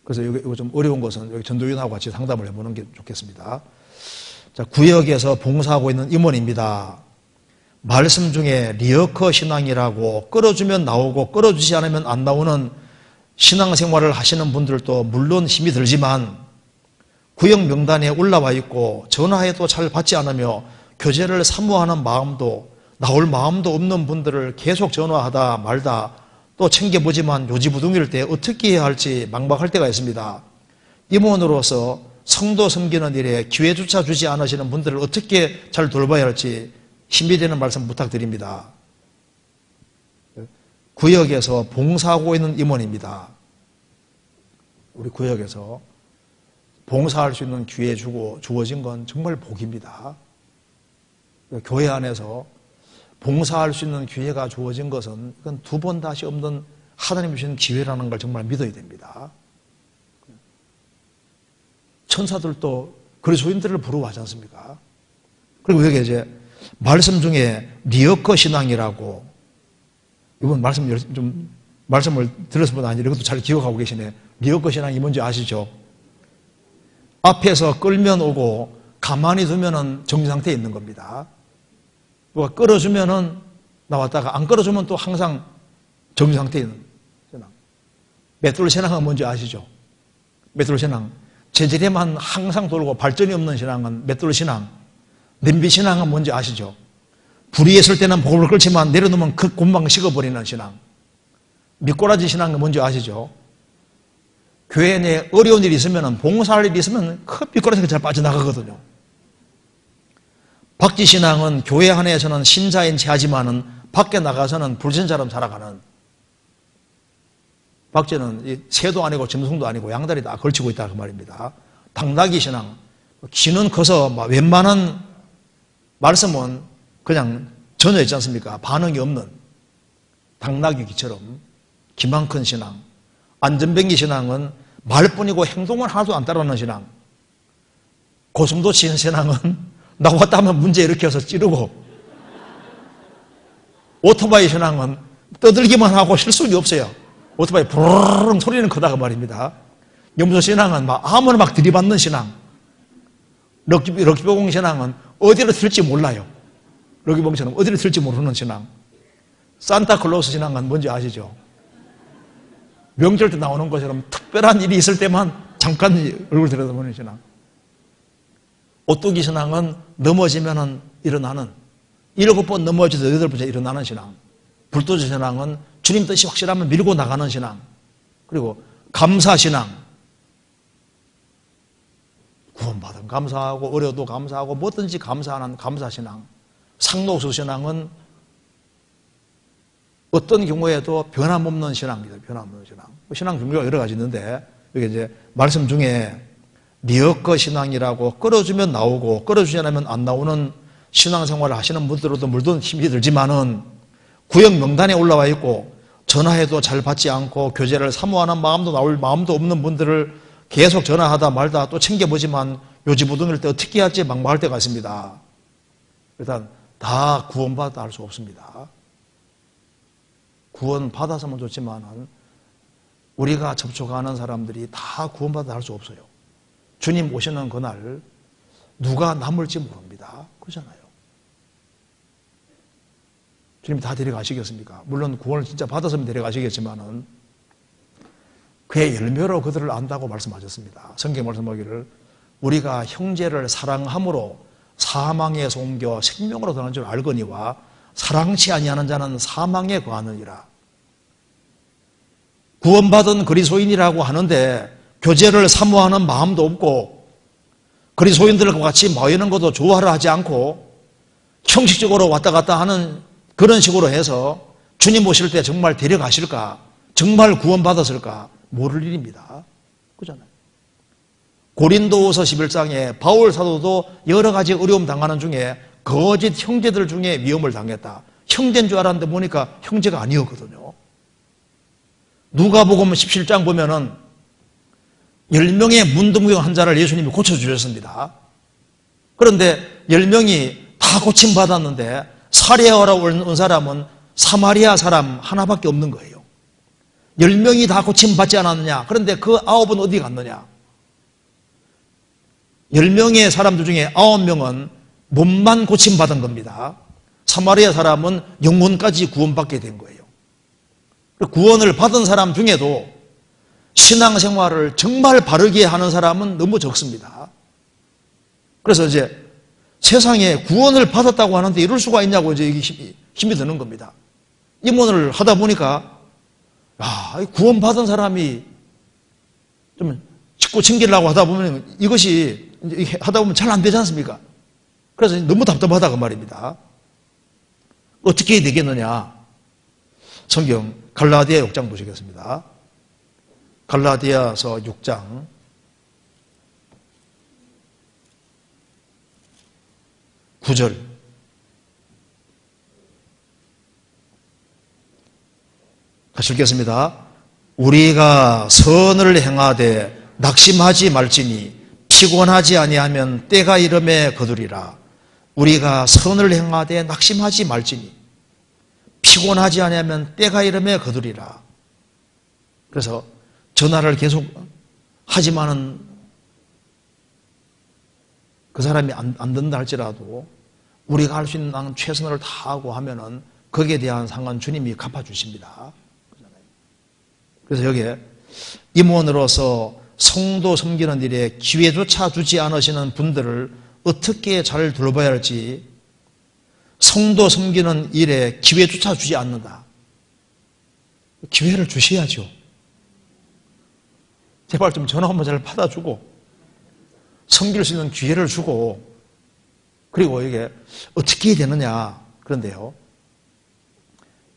그래서 이거 좀 어려운 것은 여기 전도위원하고 같이 상담을 해보는 게 좋겠습니다. 자, 구역에서 봉사하고 있는 임원입니다. 말씀 중에 리어커 신앙이라고 끌어주면 나오고 끌어주지 않으면 안 나오는 신앙생활을 하시는 분들도 물론 힘이 들지만 구역 명단에 올라와 있고 전화해도 잘 받지 않으며 교제를 사모하는 마음도 나올 마음도 없는 분들을 계속 전화하다 말다 또 챙겨보지만 요지부동일 때 어떻게 해야 할지 막막할 때가 있습니다. 임원으로서 성도 섬기는 일에 기회조차 주지 않으시는 분들을 어떻게 잘 돌봐야 할지 힘이 되는 말씀 부탁드립니다. 구역에서 봉사하고 있는 임원입니다. 우리 구역에서 봉사할 수 있는 기회 주어진 건 정말 복입니다. 교회 안에서 봉사할 수 있는 기회가 주어진 것은 이건 두 번 다시 없는 하나님 주신 기회라는 걸 정말 믿어야 됩니다. 천사들도 그리스도인들을 부러워하지 않습니까? 그리고 여기 이제 말씀 중에 리어커 신앙이라고, 이번 말씀을 들었으면 아니 이것도 잘 기억하고 계시네. 리어커 신앙이 뭔지 아시죠? 앞에서 끌면 오고 가만히 두면은 정지 상태에 있는 겁니다. 누가 끌어주면은 나왔다가 안 끌어주면 또 항상 정지 상태에 있는 신앙. 맷돌 신앙은 뭔지 아시죠? 맷돌 신앙. 재질에만 항상 돌고 발전이 없는 신앙은 맷돌 신앙. 냄비 신앙은 뭔지 아시죠? 불이 있을 때는 복을 끓지만 내려놓으면 금방 식어버리는 신앙. 미꾸라지 신앙은 뭔지 아시죠? 교회 내에 어려운 일이 있으면, 봉사할 일이 있으면 큰 미꾸라지가 잘 빠져나가거든요. 박쥐 신앙은 교회 안에서는 신자인 체하지만은 밖에 나가서는 불신자처럼 살아가는. 박쥐는 새도 아니고 짐승도 아니고 양다리 다 걸치고 있다 그 말입니다. 당나귀 신앙. 귀는 커서 웬만한 말씀은 그냥 전혀 있지 않습니까? 반응이 없는 당나귀 귀처럼 기만 큰 신앙. 안전뱅이 신앙은 말뿐이고 행동은 하나도 안 따르는 신앙. 고슴도 치는 신앙은 나왔다 하면 문제 일으켜서 찌르고, 오토바이 신앙은 떠들기만 하고 실속이 없어요. 오토바이 부르릉 소리는 크다가 말입니다. 염소 신앙은 아무나 들이받는 신앙. 럭키보공 신앙은 어디로 튈지 몰라요. 럭키보공처럼 어디로 튈지 모르는 신앙. 산타클로스 신앙은 뭔지 아시죠? 명절 때 나오는 것처럼 특별한 일이 있을 때만 잠깐 얼굴 들여다보는 신앙. 오뚜기 신앙은 넘어지면 일어나는, 7번 넘어져도 8번째 일어나는 신앙. 불도저 신앙은 주님 뜻이 확실하면 밀고 나가는 신앙. 그리고 감사 신앙. 구원받은 감사하고 어려도 감사하고 뭐든지 감사하는 감사신앙. 상록수 신앙은 어떤 경우에도 변함없는 신앙입니다. 변함없는 신앙. 신앙 종류가 여러 가지 있는데 여기 이제 말씀 중에 미역거 신앙이라고 끌어주면 나오고 끌어주지 않으면 안 나오는 신앙생활을 하시는 분들로도 물론 힘이 들지만은 구역 명단에 올라와 있고 전화해도 잘 받지 않고 교제를 사모하는 마음도 나올 마음도 없는 분들을 계속 전화하다 말다 또 챙겨보지만 요지부동일 때 어떻게 할지 막막할 때가 있습니다. 일단 다 구원받았다 할 수 없습니다. 구원받았으면 좋지만 우리가 접촉하는 사람들이 다 구원받았다 할 수 없어요. 주님 오시는 그날 누가 남을지 모릅니다. 그렇잖아요. 주님 다 데려가시겠습니까? 물론 구원을 진짜 받았으면 데려가시겠지만은 그의 열매로 그들을 안다고 말씀하셨습니다. 성경 말씀하기를 우리가 형제를 사랑함으로 사망에서 옮겨 생명으로 들어가는 줄 알거니와 사랑치 아니하는 자는 사망에 거하느니라. 구원받은 그리스도인이라고 하는데 교제를 사모하는 마음도 없고 그리스도인들과 같이 모이는 것도 좋아를 하지 않고 형식적으로 왔다 갔다 하는 그런 식으로 해서 주님 오실 때 정말 데려가실까? 정말 구원받았을까? 모를 일입니다. 그렇잖아요. 고린도후서 11장에 바울 사도도 여러 가지 어려움 당하는 중에 거짓 형제들 중에 위험을 당했다. 형제인 줄 알았는데 보니까 형제가 아니었거든요. 누가복음 17장 보면은 10명의 문둥병 환자를 예수님이 고쳐주셨습니다. 그런데 10명이 다 고침받았는데 사례하러 온 사람은 사마리아 사람 하나밖에 없는 거예요. 10명이 다 고침받지 않았느냐? 그런데 그 9은 어디 갔느냐? 10명의 사람들 중에 9명은 몸만 고침받은 겁니다. 사마리아 사람은 영혼까지 구원받게 된 거예요. 구원을 받은 사람 중에도 신앙생활을 정말 바르게 하는 사람은 너무 적습니다. 그래서 이제 세상에 구원을 받았다고 하는데 이럴 수가 있냐고 이제 힘이 드는 겁니다. 임원을 하다 보니까 구원받은 사람이 좀 직고 챙기려고 하다 보면 이것이 하다 보면 잘 안 되지 않습니까? 그래서 너무 답답하다 그 말입니다. 어떻게 해야 되겠느냐? 성경 갈라디아 6장 보시겠습니다. 갈라디아서 6장 9절 다시 읽겠습니다. 우리가 선을 행하되 낙심하지 말지니 피곤하지 아니하면 때가 이름에 거두리라. 우리가 선을 행하되 낙심하지 말지니 피곤하지 아니하면 때가 이름에 거두리라. 그래서 전화를 계속 하지만은 그 사람이 안 된다 할지라도 우리가 할 수 있는 최선을 다하고 하면은 거기에 대한 상관 주님이 갚아주십니다. 그래서 여기에 임원으로서 성도 섬기는 일에 기회조차 주지 않으시는 분들을 어떻게 잘 둘러봐야 할지, 성도 섬기는 일에 기회조차 주지 않는다. 기회를 주셔야죠. 제발 좀 전화 한번 잘 받아주고 섬길 수 있는 기회를 주고, 그리고 이게 어떻게 해야 되느냐. 그런데요,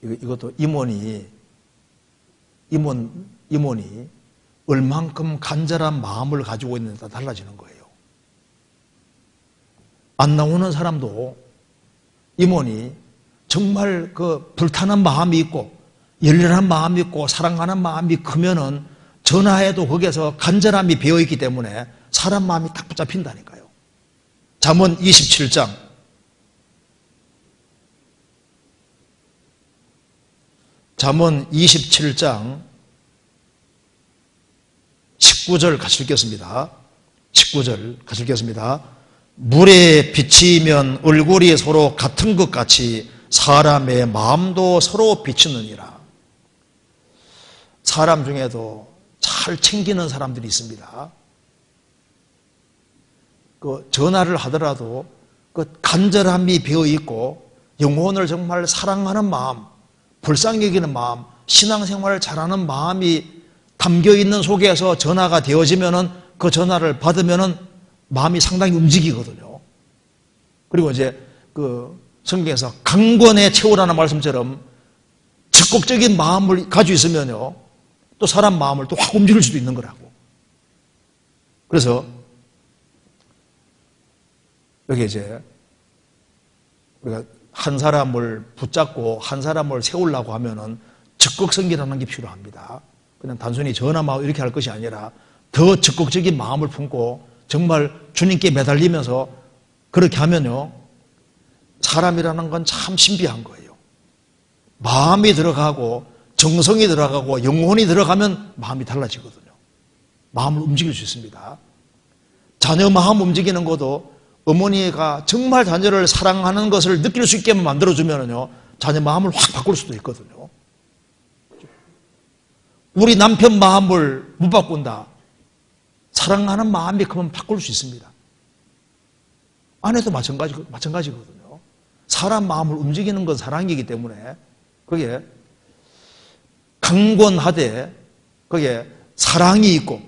이것도 임원이 얼만큼 간절한 마음을 가지고 있는지 달라지는 거예요. 안 나오는 사람도 임원이 정말 그 불타는 마음이 있고 열렬한 마음이 있고 사랑하는 마음이 크면은 전화해도 거기에서 간절함이 배어있기 때문에 사람 마음이 딱 붙잡힌다니까요. 잠언 27장 19절 같이 읽겠습니다. 19절 같이 읽겠습니다. 물에 비치면 얼굴이 서로 같은 것 같이 사람의 마음도 서로 비치느니라. 사람 중에도 잘 챙기는 사람들이 있습니다. 그 전화를 하더라도 그 간절함이 배어 있고 영혼을 정말 사랑하는 마음, 불쌍히 여기는 마음, 신앙생활을 잘하는 마음이 담겨 있는 속에서 전화가 되어지면은 그 전화를 받으면은 마음이 상당히 움직이거든요. 그리고 이제 그 성경에서 강권에 채우라는 말씀처럼 적극적인 마음을 가지고 있으면요, 또 사람 마음을 또 확 움직일 수도 있는 거라고. 그래서 여기 이제 우리가 한 사람을 붙잡고 한 사람을 세우려고 하면은 적극성기라는 게 필요합니다. 그냥 단순히 전화마음 이렇게 할 것이 아니라 더 적극적인 마음을 품고 정말 주님께 매달리면서 그렇게 하면요, 사람이라는 건 참 신비한 거예요. 마음이 들어가고 정성이 들어가고 영혼이 들어가면 마음이 달라지거든요. 마음을 움직일 수 있습니다. 자녀 마음 움직이는 것도 어머니가 정말 자녀를 사랑하는 것을 느낄 수 있게 만들어주면요, 자녀 마음을 확 바꿀 수도 있거든요. 우리 남편 마음을 못 바꾼다. 사랑하는 마음이 그만 바꿀 수 있습니다. 아내도 마찬가지거든요. 사람 마음을 움직이는 건 사랑이기 때문에 그게 강권하되 그게 사랑이 있고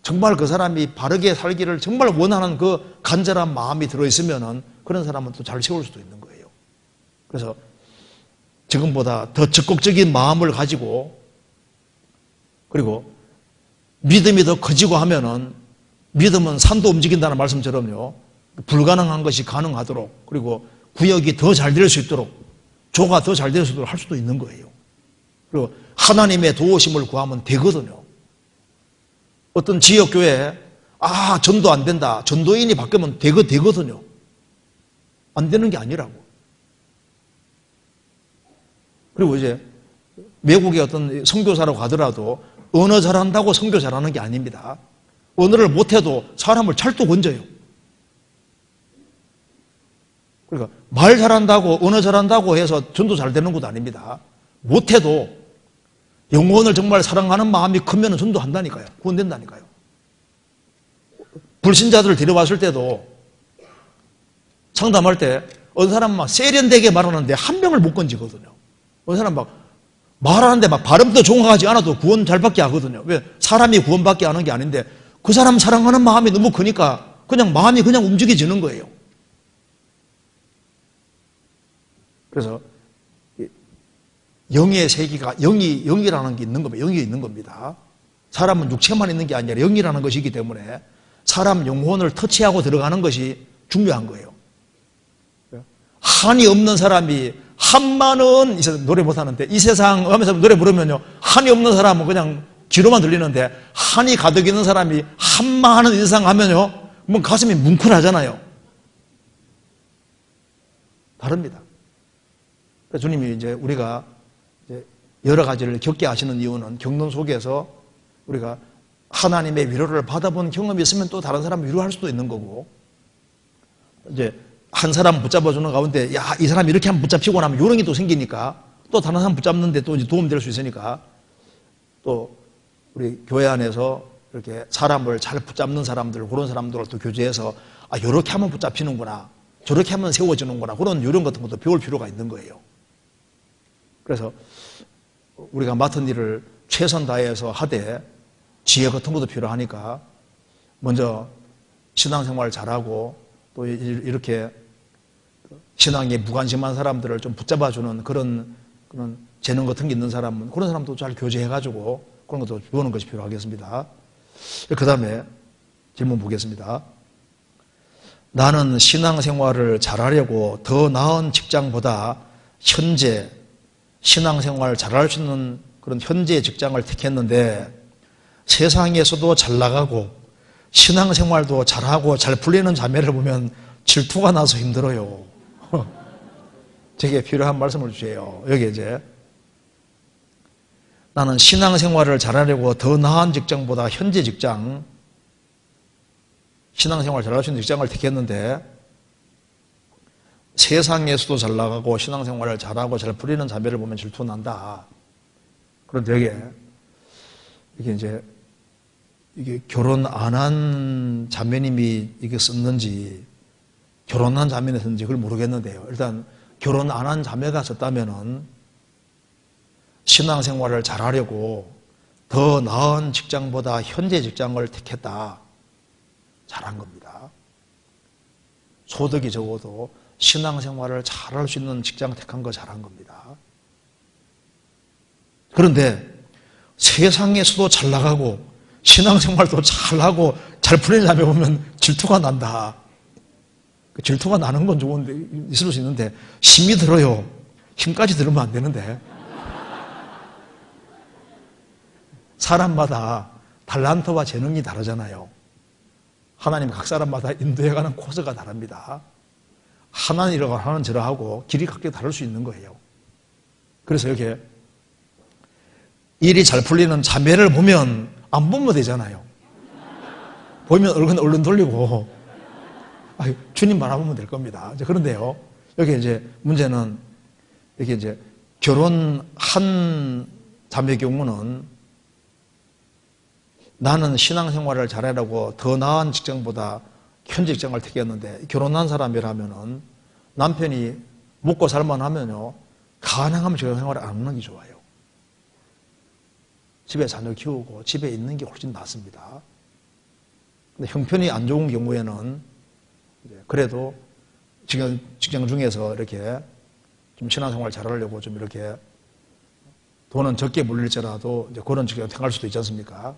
정말 그 사람이 바르게 살기를 정말 원하는 그 간절한 마음이 들어있으면은 그런 사람은 또 잘 세울 수도 있는 거예요. 그래서 지금보다 더 적극적인 마음을 가지고 그리고 믿음이 더 커지고 하면은 믿음은 산도 움직인다는 말씀처럼요, 불가능한 것이 가능하도록 그리고 구역이 더 잘 될 수 있도록 조가 더 잘 될 수 있도록 할 수도 있는 거예요. 그리고 하나님의 도우심을 구하면 되거든요. 어떤 지역교회에 전도 안 된다. 전도인이 바뀌면 되거든요. 안 되는 게 아니라고. 그리고 이제 외국의 어떤 선교사로 가더라도 언어 잘한다고 선교 잘하는 게 아닙니다. 언어를 못해도 사람을 잘도 건져요. 그러니까 말 잘한다고 언어 잘한다고 해서 전도 잘 되는 것도 아닙니다. 못해도 영혼을 정말 사랑하는 마음이 크면 전도한다니까요. 구원된다니까요. 불신자들을 데려왔을 때도 상담할 때 어느 사람은 막 세련되게 말하는데 한 명을 못 건지거든요. 어느 사람은 막 말하는데 막 발음도 정확하지 않아도 구원 잘 받게 하거든요. 왜? 사람이 구원받게 하는 게 아닌데 그 사람 사랑하는 마음이 너무 크니까 그냥 마음이 그냥 움직여지는 거예요. 그래서 영의 세계가 영이라는 게 있는 겁니다. 영이 있는 겁니다. 사람은 육체만 있는 게 아니라 영이라는 것이기 때문에 사람 영혼을 터치하고 들어가는 것이 중요한 거예요. 한이 없는 사람이 한만은 노래 못하는데 이 세상 하면서 노래 부르면요, 한이 없는 사람은 그냥 귀로만 들리는데 한이 가득 있는 사람이 한만은 이상 하면요, 뭐 가슴이 뭉클하잖아요. 다릅니다. 주님이 이제 우리가 여러 가지를 겪게 하시는 이유는 경륜 속에서 우리가 하나님의 위로를 받아본 경험이 있으면 또 다른 사람을 위로할 수도 있는 거고, 이제 한 사람 붙잡아주는 가운데 이 사람이 이렇게 한번 붙잡히고 나면 요령이 또 생기니까 또 다른 사람 붙잡는데 또 이제 도움될 수 있으니까 또 우리 교회 안에서 이렇게 사람을 잘 붙잡는 사람들, 그런 사람들을 또 교제해서 요렇게 하면 붙잡히는구나, 저렇게 하면 세워지는구나, 그런 요령 같은 것도 배울 필요가 있는 거예요. 그래서 우리가 맡은 일을 최선 다해서 하되 지혜 같은 것도 필요하니까 먼저 신앙생활 잘하고 또 이렇게 신앙에 무관심한 사람들을 좀 붙잡아주는 그런 재능 같은 게 있는 사람은 그런 사람도 잘 교제해가지고 그런 것도 배우는 것이 필요하겠습니다. 그 다음에 질문 보겠습니다. 나는 신앙생활을 잘하려고 더 나은 직장보다 현재 신앙생활 잘할 수 있는 그런 현재 직장을 택했는데 세상에서도 잘 나가고 신앙생활도 잘하고 잘 풀리는 자매를 보면 질투가 나서 힘들어요. 제게 필요한 말씀을 주세요. 여기 이제 나는 신앙생활을 잘하려고 더 나은 직장보다 현재 직장, 신앙생활 잘할 수 있는 직장을 택했는데 세상에서도 잘 나가고 신앙생활을 잘하고 잘 풀리는 자매를 보면 질투난다. 그런데 이게 결혼 안 한 자매님이 이게 썼는지 결혼한 자매가 썼는지 그걸 모르겠는데요. 일단 결혼 안 한 자매가 썼다면은 신앙생활을 잘하려고 더 나은 직장보다 현재 직장을 택했다. 잘한 겁니다. 소득이 적어도 신앙생활을 잘할 수 있는 직장 택한 거 잘한 겁니다. 그런데 세상에서도 잘 나가고 신앙생활도 잘하고 잘 풀리는 사람에 보면 질투가 난다. 질투가 나는 건 좋은데 있을 수 있는데 힘이 들어요. 힘까지 들으면 안 되는데. 사람마다 달란트와 재능이 다르잖아요. 하나님 각 사람마다 인도해가는 코스가 다릅니다. 하나는 이러고 하나는 저러하고 길이 각기 다를 수 있는 거예요. 그래서 이렇게 일이 잘 풀리는 자매를 보면 안 보면 되잖아요. 보면 얼른 돌리고 주님 바라보면 될 겁니다. 그런데요, 여기 이제 문제는 이렇게 이제 결혼한 자매 경우는 나는 신앙생활을 잘하라고 더 나은 직장보다 현재 직장을 택했는데 결혼한 사람이라면은 남편이 먹고 살만하면요 가능하면 결혼생활을 안 하는 게 좋아요. 집에 자녀 키우고 집에 있는 게 훨씬 낫습니다. 근데 형편이 안 좋은 경우에는 그래도 직장 중에서 이렇게 좀 신앙생활 잘하려고 좀 이렇게 돈은 적게 물릴지라도 이제 그런 직장을 택할 수도 있지 않습니까?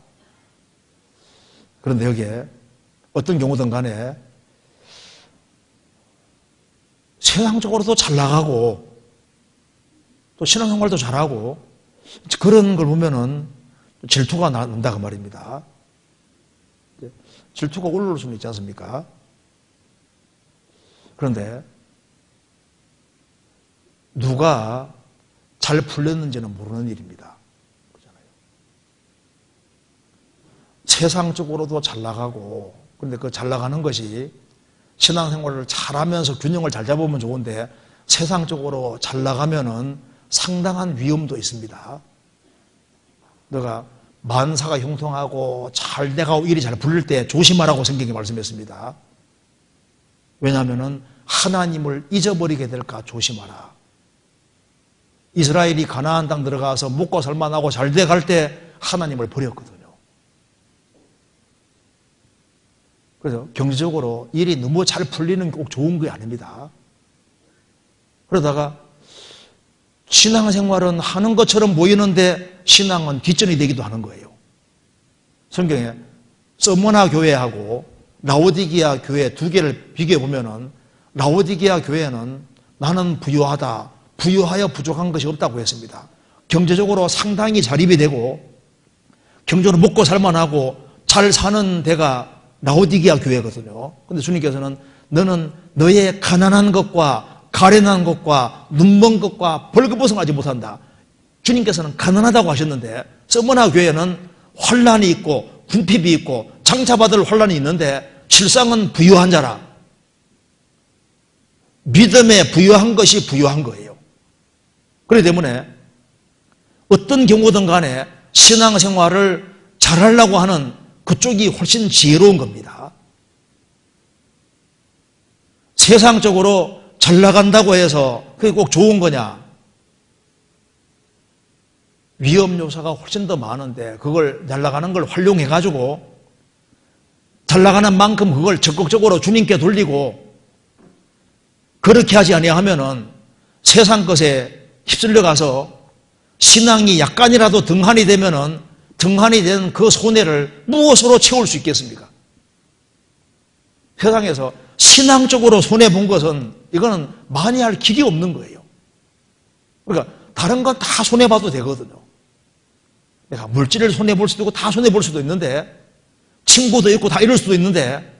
그런데 여기에 어떤 경우든 간에 세상적으로도 잘 나가고 또 신앙생활도 잘하고 그런 걸 보면은 질투가 난다 그 말입니다. 질투가 올라올 수는 있지 않습니까? 그런데 누가 잘 풀렸는지는 모르는 일입니다. 세상적으로도 잘 나가고, 그런데 그 잘 나가는 것이 신앙생활을 잘하면서 균형을 잘 잡으면 좋은데 세상적으로 잘 나가면은 상당한 위험도 있습니다. 너가 만사가 형통하고 잘 돼가고 일이 잘 풀릴 때 조심하라고 성경이 말씀했습니다. 왜냐하면은 하나님을 잊어버리게 될까 조심하라. 이스라엘이 가나안 땅 들어가서 먹고 살만하고 잘 돼갈 때 하나님을 버렸거든요. 그래서 경제적으로 일이 너무 잘 풀리는 게 꼭 좋은 게 아닙니다. 그러다가 신앙생활은 하는 것처럼 보이는데 신앙은 뒷전이 되기도 하는 거예요. 성경에 서머나 교회하고 라오디게아 교회 두 개를 비교해 보면은 라오디게아 교회는 나는 부유하다, 부유하여 부족한 것이 없다고 했습니다. 경제적으로 상당히 자립이 되고 경제로 먹고 살만하고 잘 사는 데가 라오디게아 교회거든요. 그런데 주님께서는 너는 너의 가난한 것과 가련한 것과 눈먼 것과 벌거벗어가지 못한다. 주님께서는 가난하다고 하셨는데 서머나 교회는 환란이 있고 궁핍이 있고 장차받을 환란이 있는데 실상은 부유한 자라. 믿음에 부유한 것이 부유한 거예요. 그렇기 때문에 어떤 경우든 간에 신앙생활을 잘하려고 하는 그쪽이 훨씬 지혜로운 겁니다. 세상적으로 잘 나간다고 해서 그게 꼭 좋은 거냐? 위험 요소가 훨씬 더 많은데 그걸 잘 나가는 걸 활용해가지고 잘 나가는 만큼 그걸 적극적으로 주님께 돌리고 그렇게 하지 아니하면은 세상 것에 휩쓸려 가서 신앙이 약간이라도 등한이 되면은 등한이 된 그 손해를 무엇으로 채울 수 있겠습니까? 세상에서 신앙적으로 손해본 것은 이거는 만회할 길이 없는 거예요. 그러니까 다른 건 다 손해봐도 되거든요. 내가 물질을 손해볼 수도 있고 다 손해볼 수도 있는데 친구도 있고 다 이럴 수도 있는데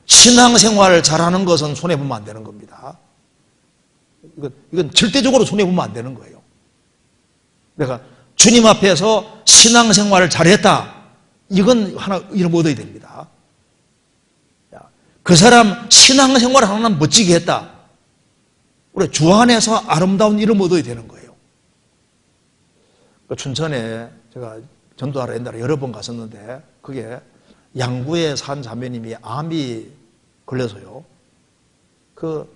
신앙생활을 잘하는 것은 손해보면 안 되는 겁니다. 이건 절대적으로 손해보면 안 되는 거예요. 내가 주님 앞에서 신앙생활을 잘했다. 이건 하나 이름 얻어야 됩니다. 그 사람 신앙생활을 하나 멋지게 했다. 우리 주 안에서 아름다운 이름 얻어야 되는 거예요. 춘천에 제가 전도하러 옛날에 여러 번 갔었는데 그게 양구에 산 자매님이 암이 걸려서요. 그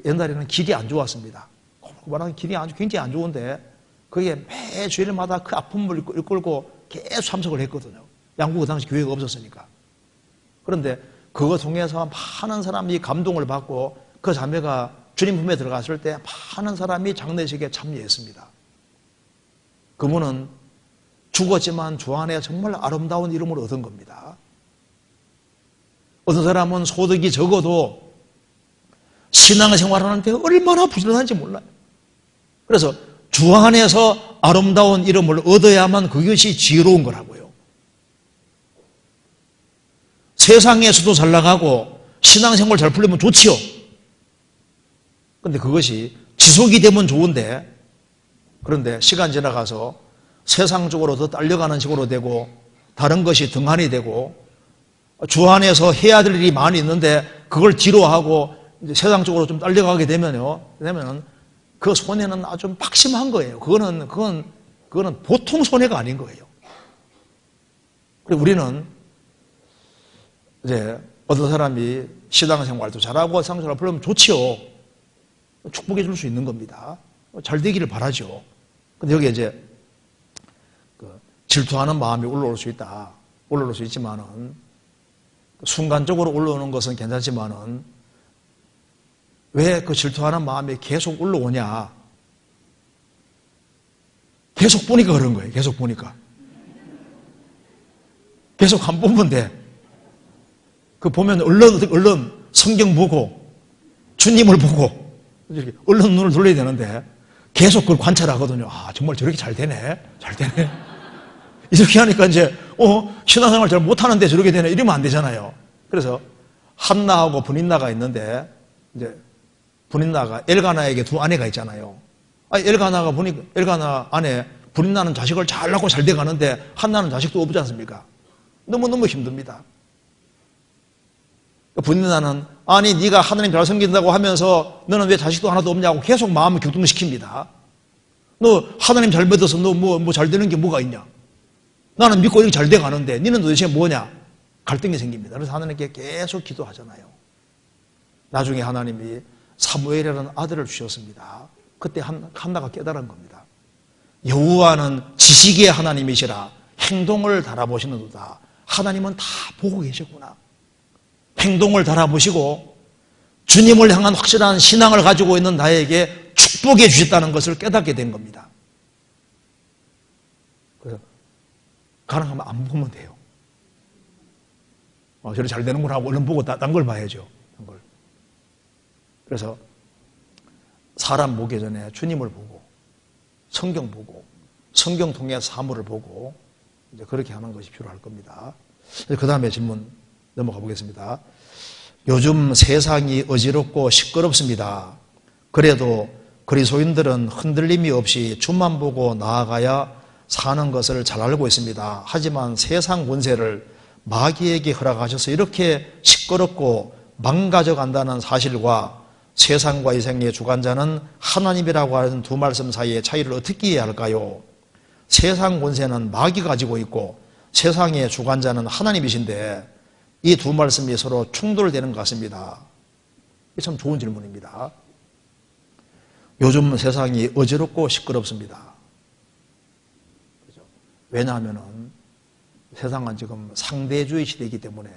옛날에는 길이 안 좋았습니다. 말하는 길이 굉장히 안 좋은데 그게 매 주일마다 그 아픔을 이끌고 계속 참석을 했거든요. 양구 그 당시 교회가 없었으니까. 그런데 그거 통해서 많은 사람이 감동을 받고 그 자매가 주님 품에 들어갔을 때 많은 사람이 장례식에 참여했습니다. 그분은 죽었지만 주 안에 정말 아름다운 이름을 얻은 겁니다. 어떤 사람은 소득이 적어도 신앙생활하는데 얼마나 부지런한지 몰라요. 그래서 주 안에서 아름다운 이름을 얻어야만 그것이 지혜로운 거라고요. 세상에서도 잘 나가고 신앙생활 잘 풀리면 좋지요. 그런데 그것이 지속이 되면 좋은데, 그런데 시간 지나가서 세상적으로 더 딸려가는 식으로 되고 다른 것이 등한이 되고 주 안에서 해야 될 일이 많이 있는데 그걸 뒤로 하고 이제 세상적으로 좀 딸려가게 되면은 그 손해는 아주 막심한 거예요. 그거는 보통 손해가 아닌 거예요. 그리고 우리는 이제 어떤 사람이 신앙생활도 잘하고 상처를 풀면 좋지요. 축복해 줄 수 있는 겁니다. 잘 되기를 바라죠. 근데 여기 이제 질투하는 마음이 올라올 수 있다. 올라올 수 있지만은 순간적으로 올라오는 것은 괜찮지만은 왜 그 질투하는 마음이 계속 올라오냐? 계속 보니까 그런 거예요. 계속 보니까. 계속 안 보면 돼. 그 보면 얼른 성경 보고 주님을 보고 이렇게 얼른 눈을 돌려야 되는데 계속 그걸 관찰하거든요. 아, 정말 저렇게 잘 되네. 잘 되네. 이렇게 하니까 이제 신앙생활 잘 못하는데 저렇게 되네. 이러면 안 되잖아요. 그래서 한나하고 분인나가 있는데 이제 분인나가 엘가나에게 두 아내가 있잖아요. 엘가나 아내 분인나는 자식을 잘 낳고 잘 돼가는데 한나는 자식도 없지 않습니까? 너무너무 힘듭니다. 분인나는 아니 네가 하나님 잘 섬긴다고 하면서 너는 왜 자식도 하나도 없냐고 계속 마음을 격동시킵니다. 너 하나님 잘 믿어서 너 뭐 잘 되는 게 뭐가 있냐? 나는 믿고 이렇게 잘 돼가는데 너는 도대체 뭐냐? 갈등이 생깁니다. 그래서 하나님께 계속 기도하잖아요. 나중에 하나님이 사무엘이라는 아들을 주셨습니다. 그때 한나가 깨달은 겁니다. 여호와는 지식의 하나님이시라 행동을 달아보시는도다. 하나님은 다 보고 계셨구나. 행동을 달아보시고 주님을 향한 확실한 신앙을 가지고 있는 나에게 축복해 주셨다는 것을 깨닫게 된 겁니다. 그래서 가능하면 안 보면 돼요. 저래 잘 되는구나 하고 얼른 보고 딴 걸 봐야죠. 그래서 사람 보기 전에 주님을 보고 성경 보고 성경 통해 사물을 보고 이제 그렇게 하는 것이 필요할 겁니다. 그 다음에 질문 넘어가 보겠습니다. 요즘 세상이 어지럽고 시끄럽습니다. 그래도 그리스도인들은 흔들림이 없이 주만 보고 나아가야 사는 것을 잘 알고 있습니다. 하지만 세상 권세를 마귀에게 허락하셔서 이렇게 시끄럽고 망가져간다는 사실과 세상과 이생의 주관자는 하나님이라고 하는 두 말씀 사이의 차이를 어떻게 해야 할까요? 세상 권세는 마귀가 가지고 있고 세상의 주관자는 하나님이신데 이 두 말씀이 서로 충돌되는 것 같습니다. 이게 참 좋은 질문입니다. 요즘 세상이 어지럽고 시끄럽습니다. 그렇죠? 왜냐하면 세상은 지금 상대주의 시대이기 때문에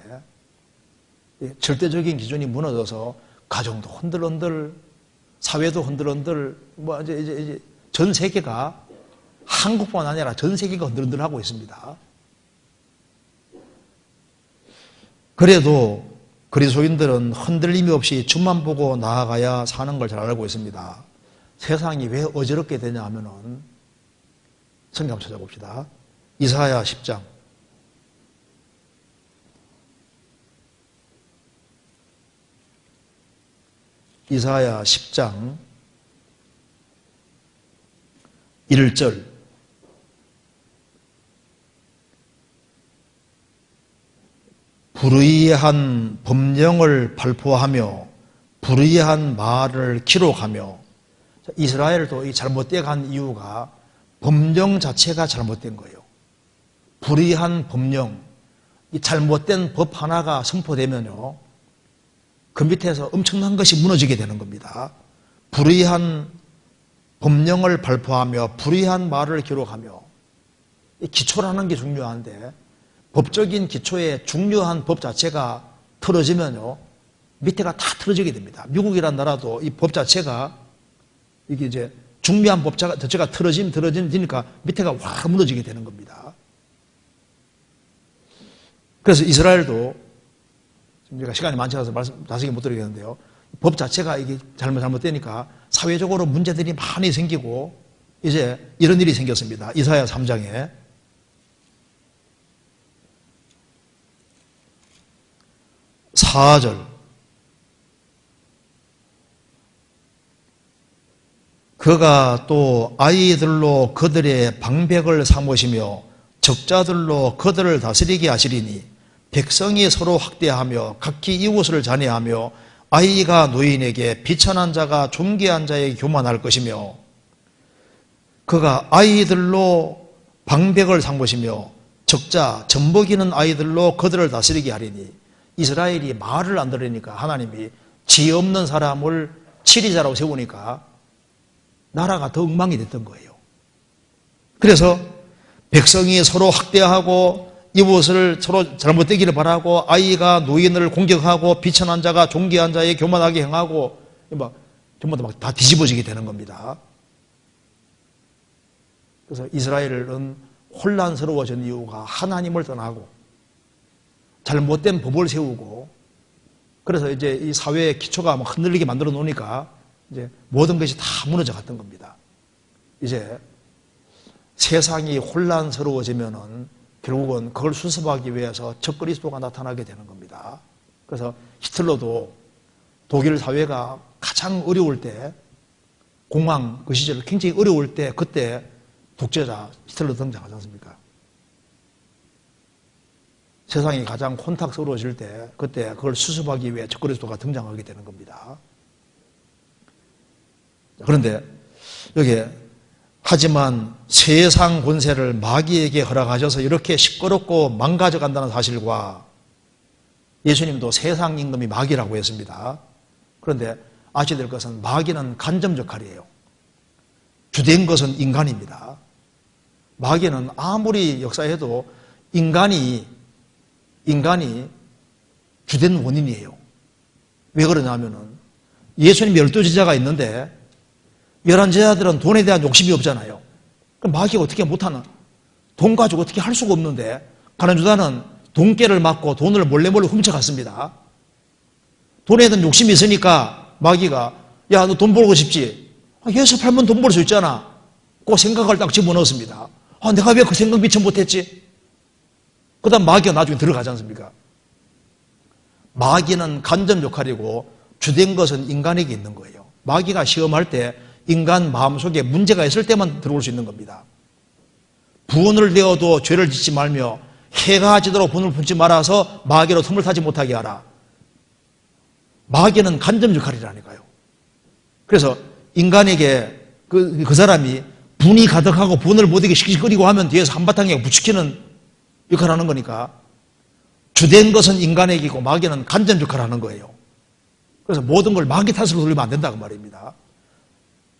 절대적인 기준이 무너져서 가정도 흔들흔들, 사회도 흔들흔들, 이제 전 세계가 한국뿐만 아니라 전 세계가 흔들흔들하고 있습니다. 그래도 그리스도인들은 흔들림이 없이 주만 보고 나아가야 사는 걸 잘 알고 있습니다. 세상이 왜 어지럽게 되냐 하면은 성경 한번 찾아봅시다. 이사야 10장. 이사야 10장 1절. 불의한 법령을 발표하며 불의한 말을 기록하며, 이스라엘도 이 잘못되어 간 이유가 법령 자체가 잘못된 거예요. 불의한 법령, 이 잘못된 법 하나가 선포되면요, 그 밑에서 엄청난 것이 무너지게 되는 겁니다. 불의한 법령을 발표하며 불의한 말을 기록하며, 이 기초라는 게 중요한데 법적인 기초의 중요한 법 자체가 틀어지면요, 밑에가 다 틀어지게 됩니다. 미국이라는 나라도 이 법 자체가, 이게 이제 중요한 법 자체가 틀어지니까 밑에가 확 무너지게 되는 겁니다. 그래서 이스라엘도, 제가 시간이 많지 않아서 말씀 자세히 못 드리겠는데요, 법 자체가 이게 잘못되니까 사회적으로 문제들이 많이 생기고, 이제 이런 일이 생겼습니다. 이사야 3장에. 4절. 그가 또 아이들로 그들의 방백을 삼으시며 적자들로 그들을 다스리게 하시리니 백성이 서로 학대하며 각기 이웃을 잔해하며 아이가 노인에게 비천한 자가 존귀한 자에게 교만할 것이며 그가 아이들로 방백을 삼으시며 적자, 젖먹이는 아이들로 그들을 다스리게 하리니 이스라엘이 말을 안 들으니까 하나님이 지혜 없는 사람을 치리자라고 세우니까 나라가 더 엉망이 됐던 거예요. 그래서 백성이 서로 학대하고 이웃을 서로 잘못되기를 바라고 아이가 노인을 공격하고 비천한 자가 존귀한 자에 교만하게 행하고 전부 다 뒤집어지게 되는 겁니다. 그래서 이스라엘은 혼란스러워진 이유가 하나님을 떠나고 잘못된 법을 세우고 그래서 이제 이 사회의 기초가 막 흔들리게 만들어 놓으니까 이제 모든 것이 다 무너져 갔던 겁니다. 이제 세상이 혼란스러워지면은 결국은 그걸 수습하기 위해서 적그리스도가 나타나게 되는 겁니다. 그래서 히틀러도 독일 사회가 가장 어려울 때, 공황 그 시절 굉장히 어려울 때 그때 독재자 히틀러 등장하지 않습니까? 세상이 가장 혼탁스러워질 때 그때 그걸 수습하기 위해 적그리스도가 등장하게 되는 겁니다. 그런데 여기에 하지만 세상 권세를 마귀에게 허락하셔서 이렇게 시끄럽고 망가져 간다는 사실과 예수님도 세상 임금이 마귀라고 했습니다. 그런데 아셔야 될 것은 마귀는 간접 역할이에요. 주된 것은 인간입니다. 마귀는 아무리 역사해도 인간이 주된 원인이에요. 왜 그러냐면은 예수님 12제자가 있는데 11제자들은 돈에 대한 욕심이 없잖아요. 그럼 마귀가 어떻게 못하나? 돈 가지고 어떻게 할 수가 없는데 가룟 유다는 돈깨를 맞고 돈을 몰래 훔쳐갔습니다. 돈에 대한 욕심이 있으니까 마귀가 야, 너 돈 벌고 싶지? 예수 팔면 돈 벌 수 있잖아. 그 생각을 딱 집어넣었습니다. 내가 왜 그 생각 미처 못했지? 그 다음 마귀가 나중에 들어가지 않습니까? 마귀는 간접 역할이고 주된 것은 인간에게 있는 거예요. 마귀가 시험할 때 인간 마음속에 문제가 있을 때만 들어올 수 있는 겁니다. 분을 내어도 죄를 짓지 말며 해가 지도록 분을 품지 말아서 마귀로 틈을 타지 못하게 하라. 마귀는 간접 역할이라니까요. 그래서 인간에게 그 사람이 분이 가득하고 분을 못이게 시키고 하면 뒤에서 한바탕에 부추기는 역할을 하는 거니까 주된 것은 인간에게고 마귀는 간접 역할을 하는 거예요. 그래서 모든 걸 마귀 탓으로 돌리면 안 된다고 말입니다.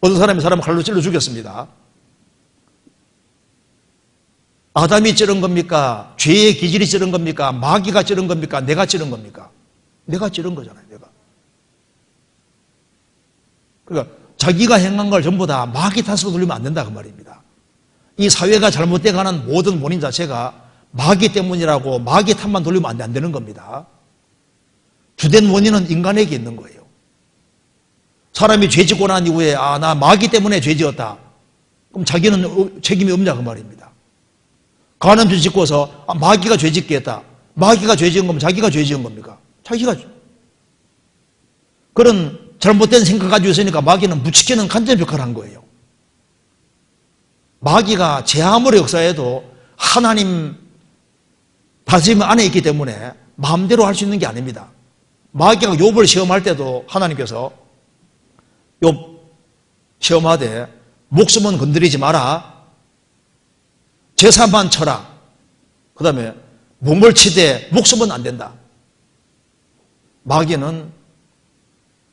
어떤 사람이 사람을 칼로 찔러 죽였습니다. 아담이 찌른 겁니까? 죄의 기질이 찌른 겁니까? 마귀가 찌른 겁니까? 내가 찌른 겁니까? 내가 찌른 거잖아요. 내가. 그러니까 자기가 행한 걸 전부 다 마귀 탓으로 돌리면 안 된다 그 말입니다. 이 사회가 잘못돼 가는 모든 원인 자체가 마귀 때문이라고 마귀 탓만 돌리면 안 되는 겁니다. 주된 원인은 인간에게 있는 거예요. 사람이 죄 짓고 난 이후에 나 마귀 때문에 죄 지었다. 그럼 자기는 책임이 없냐 그 말입니다. 간음죄 짓고서 마귀가 죄 짓게 했다. 마귀가 죄 지은 거면 자기가 죄 지은 겁니까? 자기가. 그런 잘못된 생각 가지고 있으니까 마귀는 무치키는 간접 역할을 한 거예요. 마귀가 제 아무리 역사에도 하나님 다스림 안에 있기 때문에 마음대로 할 수 있는 게 아닙니다. 마귀가 욥을 시험할 때도 하나님께서 욥 시험하되 목숨은 건드리지 마라. 제사만 쳐라. 그 다음에 몸을 치되 목숨은 안 된다. 마귀는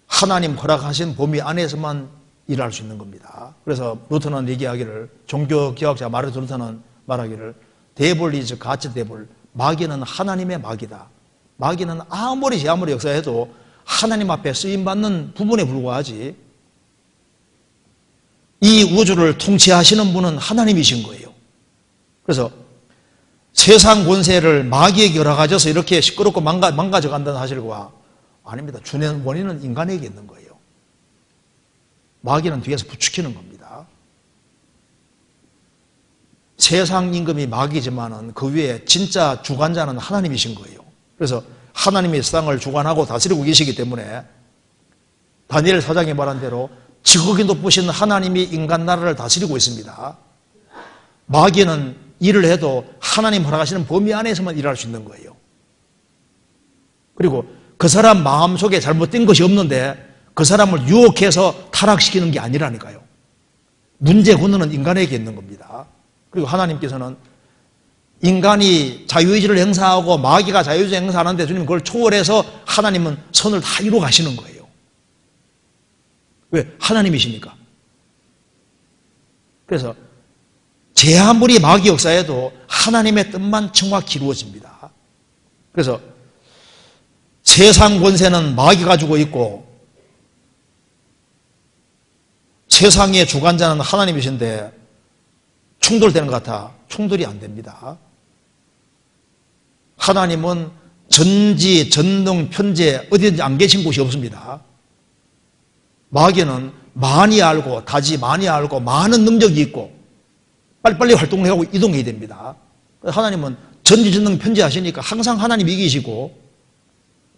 하나님 허락하신 범위 안에서만 일할 수 있는 겁니다. 그래서 루터는 얘기하기를, 종교개혁자 마르틴 루터는 말하기를 devil is God's devil, 마귀는 하나님의 마귀다. 마귀는 아무리 역사해도 하나님 앞에 쓰임받는 부분에 불과하지, 이 우주를 통치하시는 분은 하나님이신 거예요. 그래서 세상 권세를 마귀에게 열어가져서 이렇게 시끄럽고 망가져 간다는 사실과 아닙니다. 주는 원인은 인간에게 있는 거예요. 마귀는 뒤에서 부추기는 겁니다. 세상 임금이 마귀지만은 그 위에 진짜 주관자는 하나님이신 거예요. 그래서 하나님이 세상을 주관하고 다스리고 계시기 때문에 다니엘 4장에 말한 대로 지극히 높으신 하나님이 인간 나라를 다스리고 있습니다. 마귀는 일을 해도 하나님 허락하시는 범위 안에서만 일할 수 있는 거예요. 그리고 그 사람 마음속에 잘못된 것이 없는데 그 사람을 유혹해서 타락시키는 게 아니라니까요. 문제 근원은 인간에게 있는 겁니다. 그리고 하나님께서는 인간이 자유의지를 행사하고 마귀가 자유의지를 행사하는데 주님 그걸 초월해서 하나님은 선을 다 이루어 가시는 거예요. 왜? 하나님이시니까. 그래서 제 아무리 마귀 역사에도 하나님의 뜻만 정확히 이루어집니다. 그래서 세상 권세는 마귀가 가지고 있고 세상의 주관자는 하나님이신데 충돌되는 것 같아. 충돌이 안 됩니다. 하나님은 전지, 전능, 편재 어디든지 안 계신 곳이 없습니다. 마귀는 많이 알고 다지 많이 알고 많은 능력이 있고 빨리빨리 활동을 하고 이동해야 됩니다. 하나님은 전지, 전능, 편재 하시니까 항상 하나님 이기시고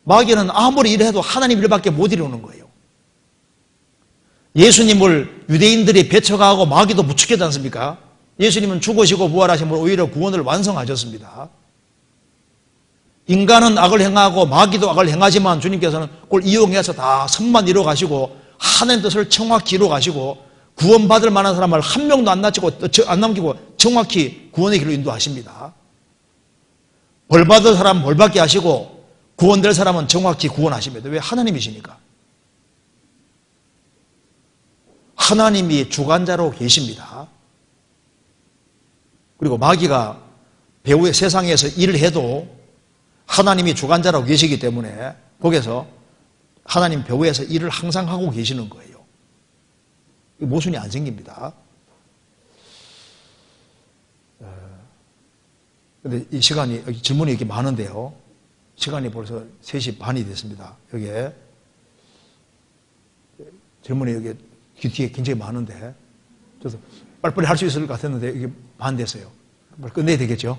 마귀는 아무리 일해도 하나님 일밖에 못 이루는 거예요. 예수님을 유대인들이 배척하고 마귀도 부추겼지 않습니까? 예수님은 죽으시고 부활하심으로 오히려 구원을 완성하셨습니다. 인간은 악을 행하고 마귀도 악을 행하지만 주님께서는 그걸 이용해서 다 선만 이루어 가시고 하나님 뜻을 정확히 이루어 가시고 구원받을 만한 사람을 한 명도 안 남기고 정확히 구원의 길로 인도하십니다. 벌받을 사람 벌받게 하시고 구원될 사람은 정확히 구원하십니다. 왜? 하나님이시니까. 하나님이 주관자로 계십니다. 그리고 마귀가 배후의 세상에서 일을 해도 하나님이 주관자라고 계시기 때문에 거기서 하나님 배후에서 일을 항상 하고 계시는 거예요. 모순이 안 생깁니다. 근데 이 시간이, 질문이 이렇게 많은데요. 시간이 벌써 3시 반이 됐습니다. 여기에. 질문이 여기 뒤에 굉장히 많은데. 그래서 빨리빨리 할 수 있을 것 같았는데 이게 반 됐어요. 빨리 끝내야 되겠죠?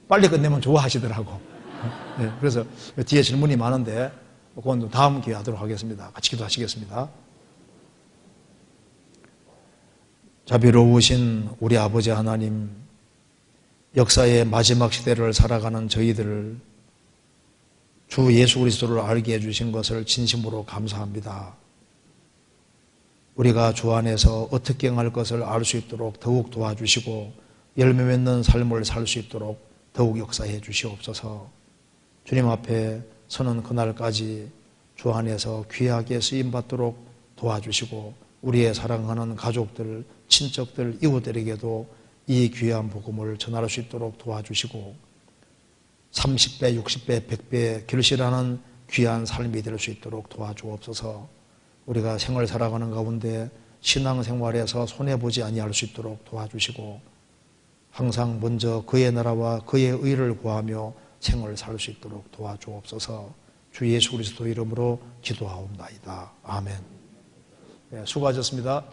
빨리 끝내면 좋아하시더라고. 그래서 뒤에 질문이 많은데 그건 다음 기회에 하도록 하겠습니다. 같이 기도하시겠습니다. 자비로우신 우리 아버지 하나님, 역사의 마지막 시대를 살아가는 저희들을 주 예수 그리스도를 알게 해주신 것을 진심으로 감사합니다. 우리가 주 안에서 어떻게 행할 것을 알 수 있도록 더욱 도와주시고 열매 맺는 삶을 살 수 있도록 더욱 역사해 주시옵소서. 주님 앞에 서는 그날까지 주 안에서 귀하게 쓰임받도록 도와주시고 우리의 사랑하는 가족들, 친척들, 이웃들에게도 이 귀한 복음을 전할 수 있도록 도와주시고 30배, 60배, 100배 결실하는 귀한 삶이 될 수 있도록 도와주옵소서. 우리가 생을 살아가는 가운데 신앙생활에서 손해보지 아니할 수 있도록 도와주시고 항상 먼저 그의 나라와 그의 의를 구하며 생을 살 수 있도록 도와주옵소서. 주 예수 그리스도 이름으로 기도하옵나이다. 아멘. 네, 수고하셨습니다.